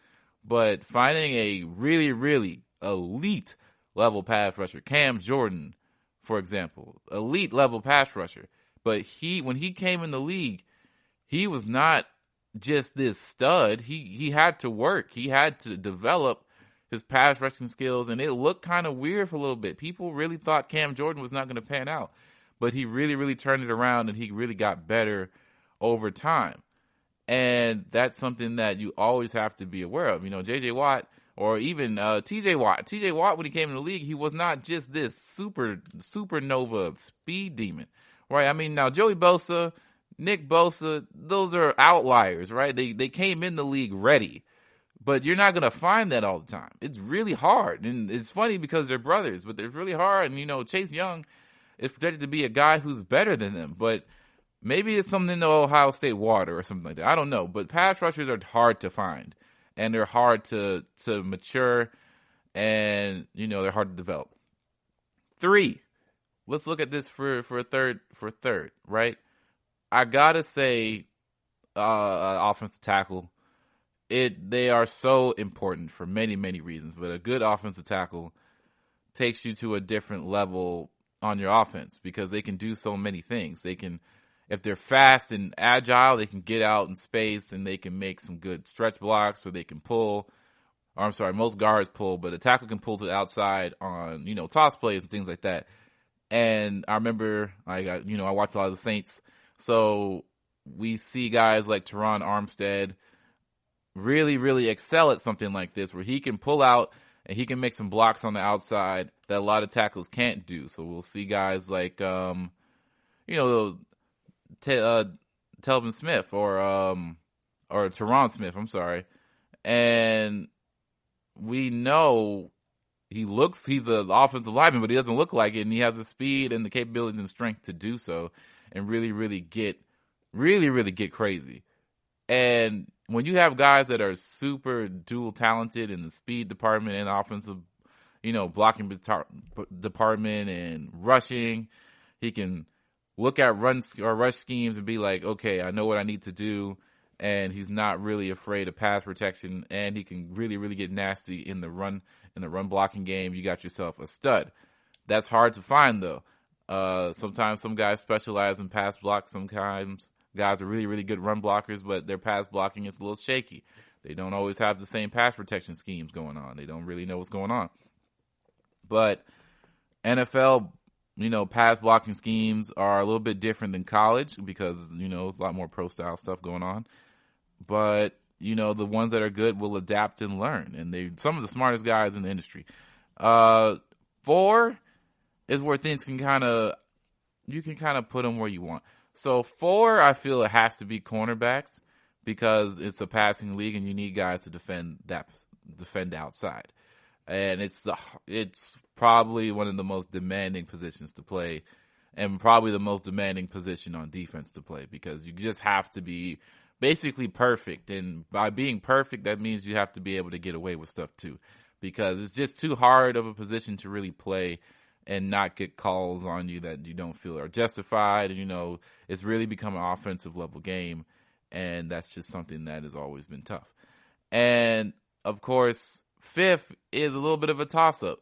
[SPEAKER 2] But finding a really, really elite level pass rusher, Cam Jordan, for example, elite level pass rusher. But when he came in the league, he was not just this stud. He had to work. He had to develop his pass rushing skills, and it looked kind of weird for a little bit. People really thought Cam Jordan was not going to pan out, but he really, really turned it around, and he really got better over time. And that's something that you always have to be aware of. You know, J.J. Watt, or even T.J. Watt. T.J. Watt, when he came in the league, he was not just this supernova speed demon, right? I mean, now Joey Bosa, Nick Bosa, those are outliers, right? They came in the league ready. But you're not going to find that all the time. It's really hard. And it's funny because they're brothers, but it's really hard. And, you know, Chase Young is projected to be a guy who's better than them. But maybe it's something in the Ohio State water or something like that. I don't know. But pass rushers are hard to find. And they're hard to mature. And, you know, they're hard to develop. 3, let's look at this for a third, right? I got to say offensive tackle. They are so important for many, many reasons, but a good offensive tackle takes you to a different level on your offense because they can do so many things. They can, if they're fast and agile, they can get out in space and they can make some good stretch blocks, or they can pull. Or I'm sorry, most guards pull, but a tackle can pull to the outside on, you know, toss plays and things like that. And I remember, I watched a lot of the Saints, so we see guys like Teron Armstead really, really excel at something like this, where he can pull out and he can make some blocks on the outside that a lot of tackles can't do. So we'll see guys like, Telvin Smith or Teron Smith, I'm sorry. And we know he's an offensive lineman, but he doesn't look like it, and he has the speed and the capability and strength to do so and really, really get crazy. And when you have guys that are super dual talented in the speed department and offensive, blocking department and rushing, he can look at runs or rush schemes and be like, okay, I know what I need to do. And he's not really afraid of pass protection, and he can really, really get nasty in the run blocking game. You got yourself a stud. That's hard to find though. Sometimes some guys specialize in pass block. Sometimes guys are really, really good run blockers, but their pass blocking is a little shaky. They don't always have the same pass protection schemes going on. They don't really know what's going on. But NFL, pass blocking schemes are a little bit different than college because, there's a lot more pro style stuff going on. But, the ones that are good will adapt and learn. And they're some of the smartest guys in the industry. 4 is where things you can kind of put them where you want. So 4, I feel it has to be cornerbacks, because it's a passing league and you need guys to defend outside. And it's probably one of the most demanding positions to play, and probably the most demanding position on defense to play, because you just have to be basically perfect. And by being perfect, that means you have to be able to get away with stuff too, because it's just too hard of a position to really play and not get calls on you that you don't feel are justified. And, it's really become an offensive level game. And that's just something that has always been tough. And, of course, fifth is a little bit of a toss-up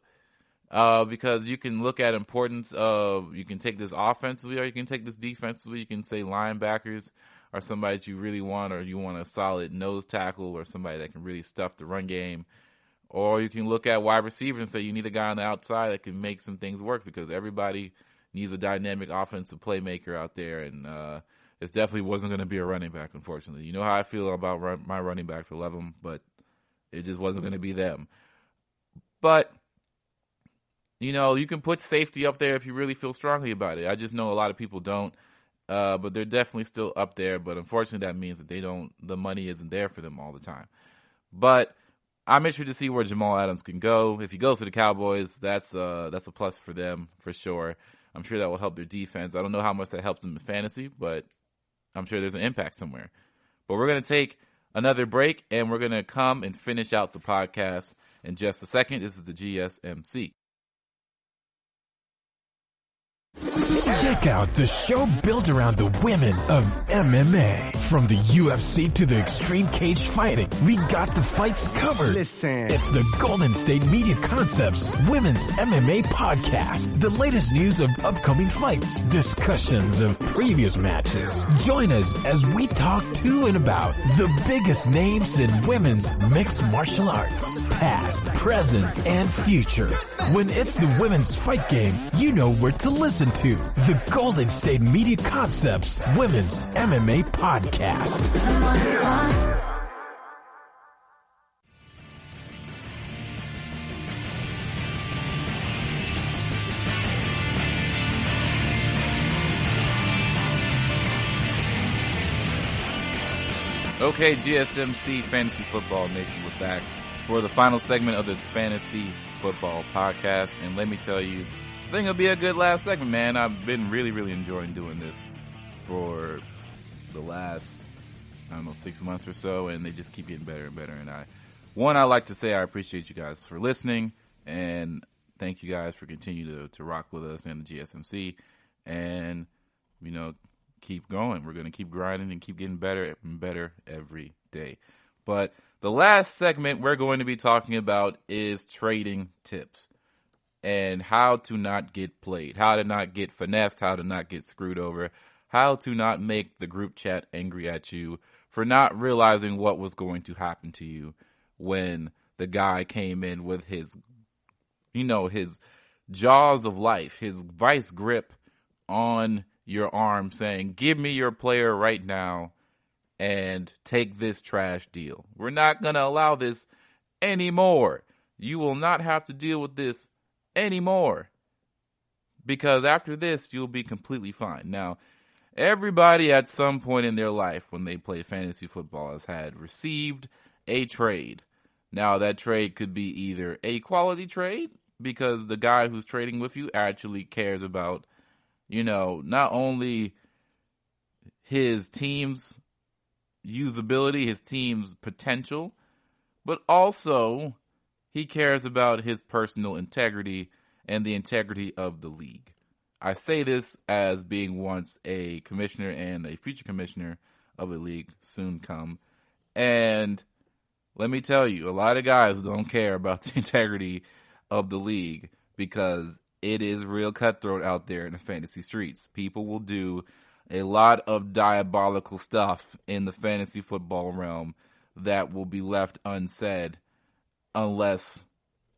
[SPEAKER 2] because you can look at importance of, you can take this offensively or you can take this defensively. You can say linebackers are somebody that you really want, or you want a solid nose tackle or somebody that can really stuff the run game. Or you can look at wide receivers and say you need a guy on the outside that can make some things work, because everybody needs a dynamic offensive playmaker out there. And it definitely wasn't going to be a running back, unfortunately. You know how I feel about my running backs. I love them, but it just wasn't going to be them. But, you can put safety up there if you really feel strongly about it. I just know a lot of people don't, but they're definitely still up there. But unfortunately, that means that the money isn't there for them all the time. But I'm interested to see where Jamal Adams can go. If he goes to the Cowboys, that's a plus for them for sure. I'm sure that will help their defense. I don't know how much that helps them in fantasy, but I'm sure there's an impact somewhere. But we're going to take another break, and we're going to come and finish out the podcast in just a second. This is the GSMC.
[SPEAKER 1] Check out the show built around the women of MMA. From the UFC to the extreme cage fighting, we got the fights covered.
[SPEAKER 4] Listen.
[SPEAKER 1] It's the Golden State Media Concepts Women's MMA Podcast. The latest news of upcoming fights, discussions of previous matches. Join us as we talk to and about the biggest names in women's mixed martial arts, past, present, and future. When it's the women's fight game, you know where to listen to. The Golden State Media Concepts Women's MMA Podcast.
[SPEAKER 2] Okay, GSMC Fantasy Football Nation, we're back for the final segment of the Fantasy Football Podcast. And let me tell you, I think it'll be a good last segment, man. I've been really, really enjoying doing this for the last, 6 months or so, and they just keep getting better and better. And I like to say I appreciate you guys for listening, and thank you guys for continuing to rock with us and the GSMC, and, keep going. We're going to keep grinding and keep getting better and better every day. But the last segment we're going to be talking about is trading tips. And how to not get played, how to not get finessed, how to not get screwed over, how to not make the group chat angry at you for not realizing what was going to happen to you when the guy came in with his jaws of life, his vice grip on your arm saying, give me your player right now and take this trash deal. We're not going to allow this anymore. You will not have to deal with this anymore, because after this you'll be completely fine. Now, everybody at some point in their life when they play fantasy football has received a trade. Now, that trade could be either a quality trade, because the guy who's trading with you actually cares about, not only his team's usability, his team's potential, but also he cares about his personal integrity and the integrity of the league. I say this as being once a commissioner and a future commissioner of a league soon come. And let me tell you, a lot of guys don't care about the integrity of the league, because it is real cutthroat out there in the fantasy streets. People will do a lot of diabolical stuff in the fantasy football realm that will be left unsaid unless,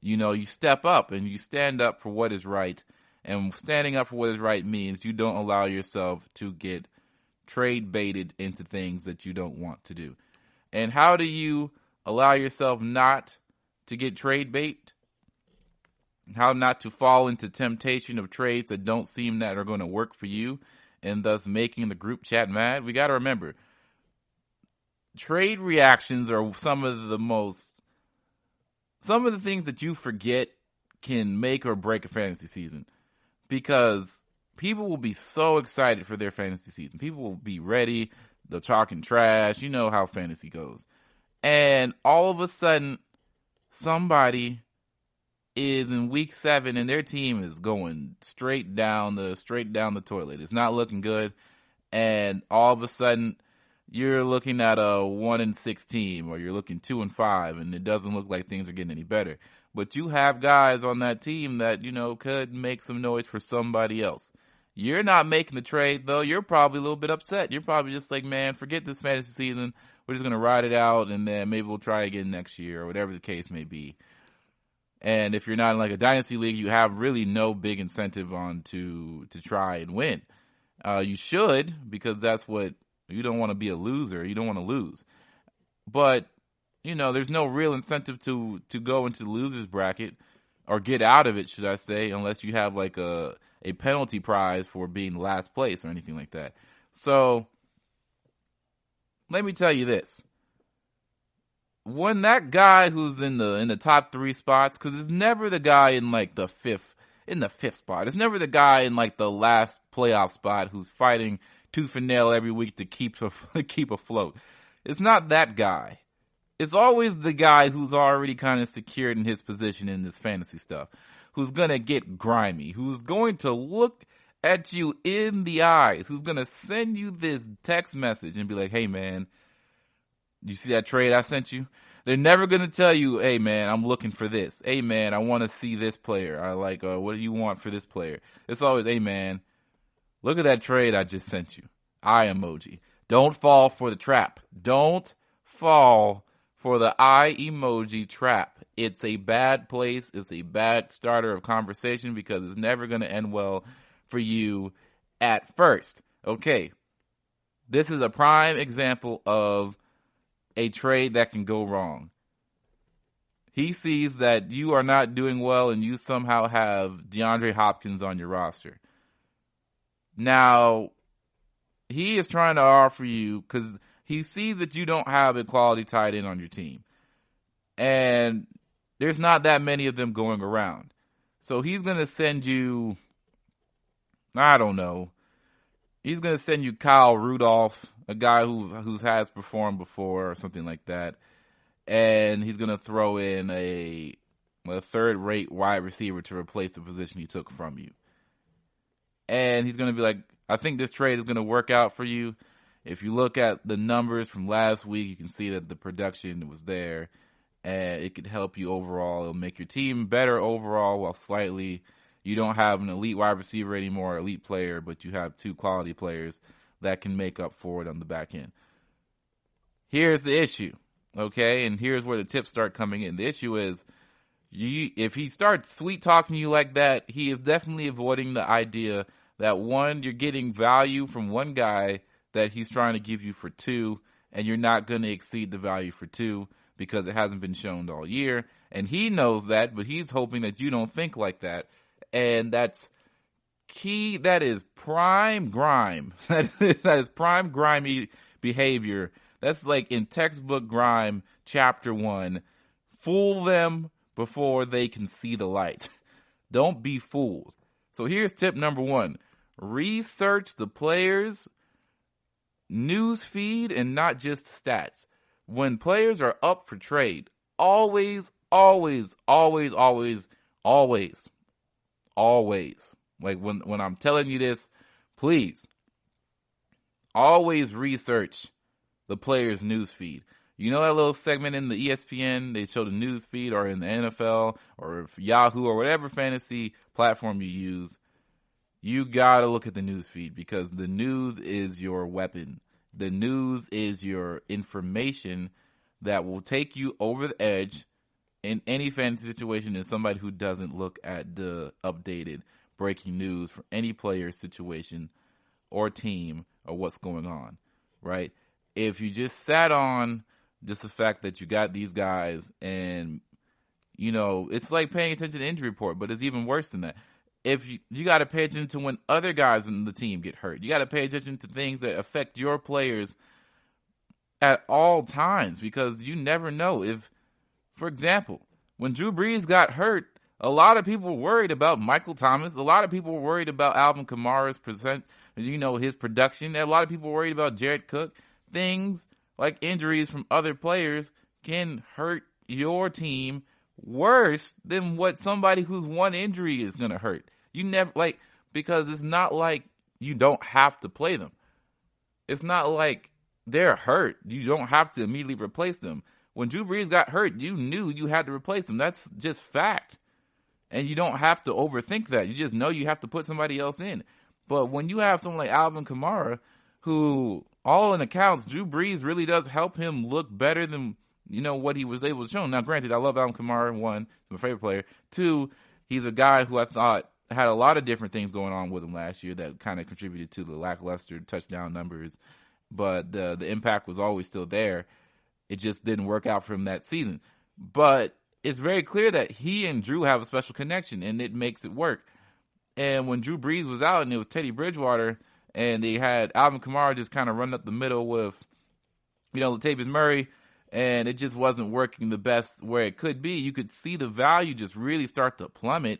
[SPEAKER 2] you step up and you stand up for what is right. And standing up for what is right means you don't allow yourself to get trade baited into things that you don't want to do. And how do you allow yourself not to get trade bait? How not to fall into temptation of trades that don't seem that are going to work for you, and thus making the group chat mad? We got to remember, trade reactions are some of the things that you forget can make or break a fantasy season, because people will be so excited for their fantasy season. People will be ready. They're talking trash. You know how fantasy goes. And all of a sudden, somebody is in week 7 and their team is going straight down the toilet. It's not looking good. And all of a sudden, you're looking at a 1-6 team, or you're looking 2-5, and it doesn't look like things are getting any better. But you have guys on that team that, could make some noise for somebody else. You're not making the trade, though. You're probably a little bit upset. You're probably just like, man, forget this fantasy season. We're just going to ride it out, and then maybe we'll try again next year, or whatever the case may be. And if you're not in like a dynasty league, you have really no big incentive on to try and win. You should, because that's what you don't want to be a loser. You don't want to lose. But, there's no real incentive to go into the losers bracket, or get out of it, should I say, unless you have like a penalty prize for being last place or anything like that. So let me tell you this. When that guy who's in the top 3 spots, because it's never the guy in like the fifth spot. It's never the guy in like the last playoff spot who's fighting tooth and nail every week to keep afloat. It's not that guy. It's always the guy who's already kind of secured in his position in this fantasy stuff, who's going to get grimy, who's going to look at you in the eyes, who's going to send you this text message and be like, hey, man, you see that trade I sent you? They're never going to tell you, hey, man, I'm looking for this. Hey, man, I want to see this player. I like, what do you want for this player? It's always, hey, man, look at that trade I just sent you. Eye emoji. Don't fall for the trap. Don't fall for the eye emoji trap. It's a bad place. It's a bad starter of conversation, because it's never going to end well for you at first. Okay. This is a prime example of a trade that can go wrong. He sees that you are not doing well and you somehow have DeAndre Hopkins on your roster. Now, he is trying to offer you, because he sees that you don't have a quality tight end on your team. And there's not that many of them going around. So he's going to send you, I don't know, he's going to send you Kyle Rudolph, a guy who has performed before or something like that. And he's going to throw in a third-rate wide receiver to replace the position he took from you. And he's going to be like, I think this trade is going to work out for you. If you look at the numbers from last week, you can see that the production was there. And it could help you overall. It'll make your team better overall, while slightly you don't have an elite wide receiver anymore, elite player, but you have 2 quality players that can make up for it on the back end. Here's the issue, okay? And here's where the tips start coming in. The issue is, if he starts sweet-talking you like that, he is definitely avoiding the idea that, 1, you're getting value from one guy that he's trying to give you for 2, and you're not going to exceed the value for 2 because it hasn't been shown all year. And he knows that, but he's hoping that you don't think like that. And that's key. That is prime grime. That is prime grimy behavior. That's like in textbook grime, chapter 1. Fool them before they can see the light. Don't be fooled. So here's tip number 1. Research the players' news feed and not just stats. When players are up for trade, always, like when I'm telling you this, please always research the player's news feed. You know that little segment in the ESPN, they show the news feed, or in the NFL or Yahoo or whatever fantasy platform you use. You gotta look at the news feed, because the news is your weapon. The news is your information that will take you over the edge in any fantasy situation, as somebody who doesn't look at the updated breaking news for any player, situation, or team, or what's going on, right? If you just sat on just the fact that you got these guys, and, it's like paying attention to the injury report, but it's even worse than that. If you got to pay attention to when other guys in the team get hurt. You got to pay attention to things that affect your players at all times, because you never know if, for example, when Drew Brees got hurt, a lot of people were worried about Michael Thomas. A lot of people were worried about Alvin Kamara's his production. A lot of people were worried about Jared Cook. Things like injuries from other players can hurt your team worse than what somebody who's one injury is going to hurt. You never, because it's not like you don't have to play them. It's not like they're hurt. You don't have to immediately replace them. When Drew Brees got hurt, you knew you had to replace him. That's just fact. And you don't have to overthink that. You just know you have to put somebody else in. But when you have someone like Alvin Kamara, who, all in accounts, Drew Brees really does help him look better than, what he was able to show. Now, granted, I love Alvin Kamara. One, he's my favorite player. Two, he's a guy who I thought had a lot of different things going on with him last year that kind of contributed to the lackluster touchdown numbers. But the impact was always still there. It just didn't work out for him that season. But it's very clear that he and Drew have a special connection, and it makes it work. And when Drew Brees was out and it was Teddy Bridgewater, and they had Alvin Kamara just kind of run up the middle with, Latavius Murray, and it just wasn't working the best where it could be, you could see the value just really start to plummet.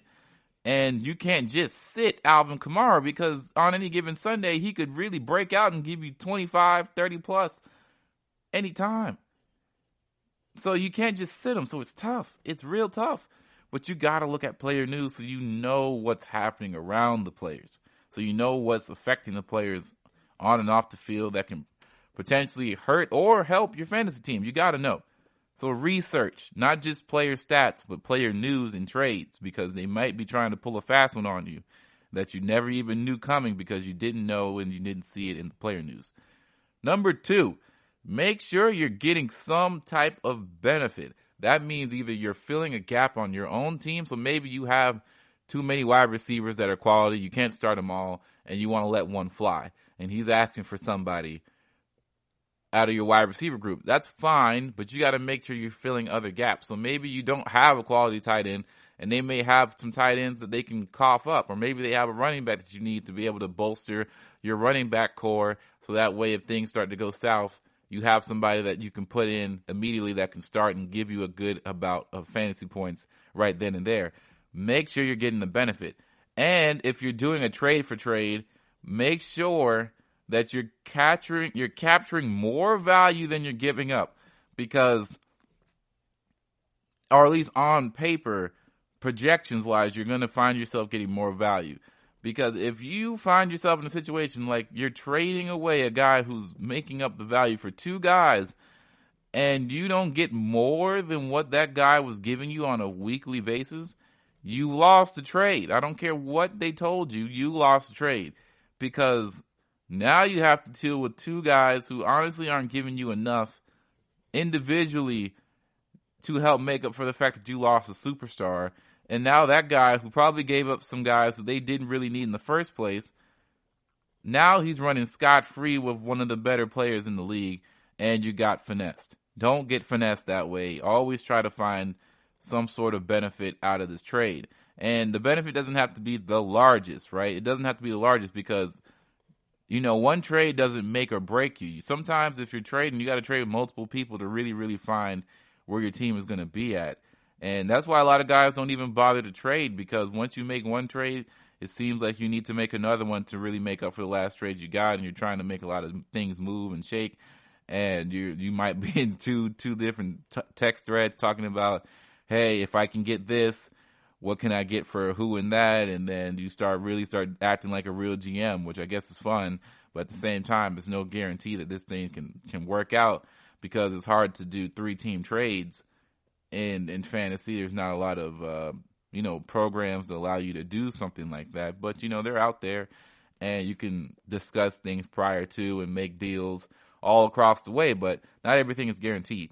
[SPEAKER 2] And you can't just sit Alvin Kamara, because on any given Sunday, he could really break out and give you 25, 30 plus anytime. So you can't just sit him. So it's tough. It's real tough. But you got to look at player news so you know what's happening around the players. So you know what's affecting the players on and off the field that can potentially hurt or help your fantasy team. You got to know. So research, not just player stats, but player news and trades, because they might be trying to pull a fast one on you that you never even knew coming because you didn't know and you didn't see it in the player news. Number 2. Make sure you're getting some type of benefit. That means either you're filling a gap on your own team, so maybe you have too many wide receivers that are quality, you can't start them all, and you want to let one fly. And he's asking for somebody out of your wide receiver group. That's fine, but you got to make sure you're filling other gaps. So maybe you don't have a quality tight end, and they may have some tight ends that they can cough up, or maybe they have a running back that you need to be able to bolster your running back core, so that way if things start to go south, you have somebody that you can put in immediately that can start and give you a good amount of fantasy points right then and there. Make sure you're getting the benefit. And if you're doing a trade for trade, make sure that you're capturing more value than you're giving up, because, or at least on paper, projections wise, you're going to find yourself getting more value. Because if you find yourself in a situation like you're trading away a guy who's making up the value for 2 guys, and you don't get more than what that guy was giving you on a weekly basis, you lost the trade. I don't care what they told you, you lost the trade. Because now you have to deal with 2 guys who honestly aren't giving you enough individually to help make up for the fact that you lost a superstar. And now that guy who probably gave up some guys who they didn't really need in the first place, now he's running scot-free with one of the better players in the league, and you got finessed. Don't get finessed that way. Always try to find some sort of benefit out of this trade. And the benefit doesn't have to be the largest, right? It doesn't have to be the largest because, one trade doesn't make or break you. Sometimes if you're trading, you got to trade with multiple people to really, really find where your team is going to be at. And that's why a lot of guys don't even bother to trade, because once you make one trade, it seems like you need to make another one to really make up for the last trade you got, and you're trying to make a lot of things move and shake, and you might be in two different text threads talking about, hey, if I can get this, what can I get for who and that? And then you start acting like a real GM, which I guess is fun, but at the same time, it's no guarantee that this thing can work out, because it's hard to do 3-team trades. In fantasy, there's not a lot of, programs that allow you to do something like that. But, they're out there, and you can discuss things prior to and make deals all across the way. But not everything is guaranteed.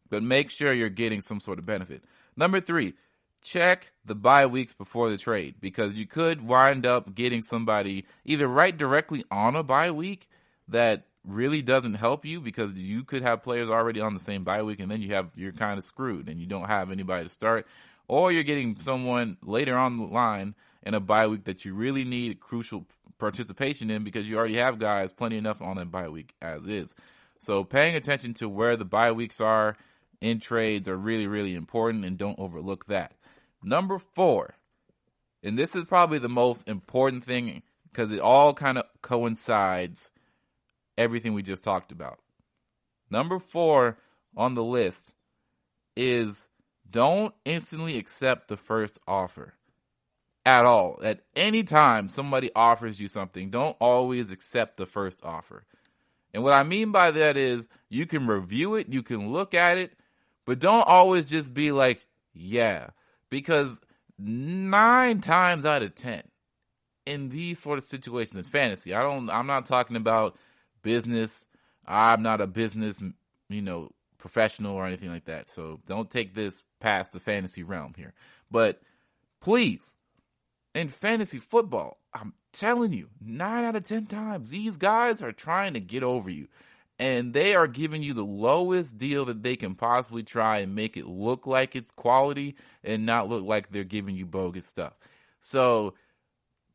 [SPEAKER 2] But make sure you're getting some sort of benefit. Number 3, check the bye weeks before the trade, because you could wind up getting somebody either right directly on a bye week that really doesn't help you, because you could have players already on the same bye week, and then you're kind of screwed and you don't have anybody to start, or you're getting someone later on the line in a bye week that you really need crucial participation in, because you already have guys plenty enough on a bye week as is. So paying attention to where the bye weeks are in trades are really, really important, and don't overlook that. Number 4, and this is probably the most important thing because it all kind of coincides everything we just talked about. Number 4 on the list is don't instantly accept the first offer at all. At any time somebody offers you something, don't always accept the first offer. And what I mean by that is you can review it, you can look at it, but don't always just be like, yeah, because 9 times out of 10 in these sort of situations, it's fantasy. I'm not talking about business. I'm not a business, professional or anything like that. So don't take this past the fantasy realm here. But please, in fantasy football, I'm telling you, 9 out of 10 times, these guys are trying to get over you. And they are giving you the lowest deal that they can possibly try and make it look like it's quality and not look like they're giving you bogus stuff. So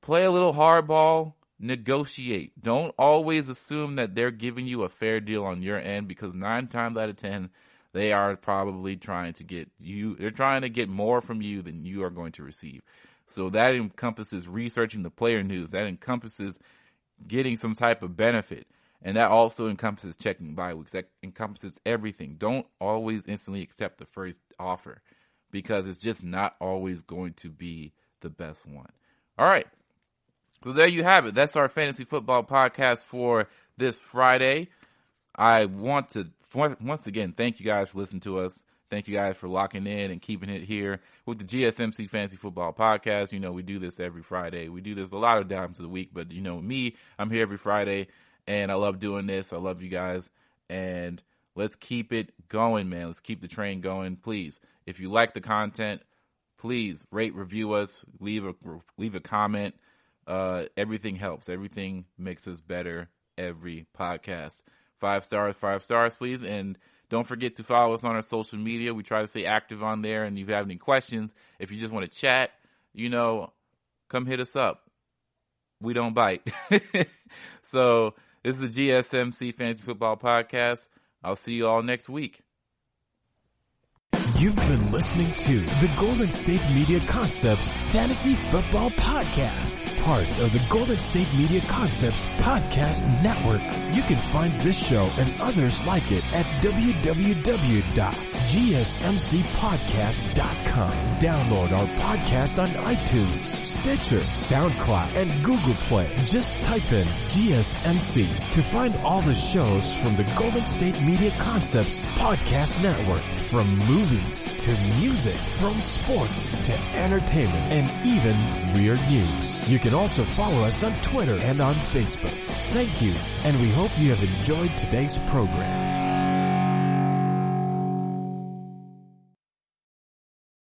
[SPEAKER 2] play a little hardball, negotiate. Don't always assume that they're giving you a fair deal on your end, because 9 times out of 10, they are probably trying to get you. They're trying to get more from you than you are going to receive. So that encompasses researching the player news. That encompasses getting some type of benefit. And that also encompasses checking bye weeks. That encompasses everything. Don't always instantly accept the first offer, because it's just not always going to be the best one. All right. So there you have it. That's our fantasy football podcast for this Friday. I want to once again thank you guys for listening to us. Thank you guys for locking in and keeping it here with the GSMC Fantasy Football Podcast. We do this every Friday. We do this a lot of times of the week, but me, I'm here every Friday. And I love doing this. I love you guys. And let's keep it going, man. Let's keep the train going. Please, if you like the content, please rate, review us, leave a comment. Everything helps. Everything makes us better every podcast. 5 stars, please. And don't forget to follow us on our social media. We try to stay active on there. And if you have any questions, if you just want to chat, come hit us up. We don't bite. So this is the GSMC Fantasy Football Podcast. I'll see you all next week.
[SPEAKER 1] You've been listening to the Golden State Media Concepts Fantasy Football Podcast, part of the Golden State Media Concepts Podcast Network. You can find this show and others like it at www.gsmcpodcast.com. Download our podcast on iTunes, Stitcher, SoundCloud, and Google Play. Just type in GSMC to find all the shows from the Golden State Media Concepts Podcast Network, from movies to music, from sports to entertainment, and even weird news. You can also follow us on Twitter and on Facebook. Thank you, and we hope you have enjoyed today's program.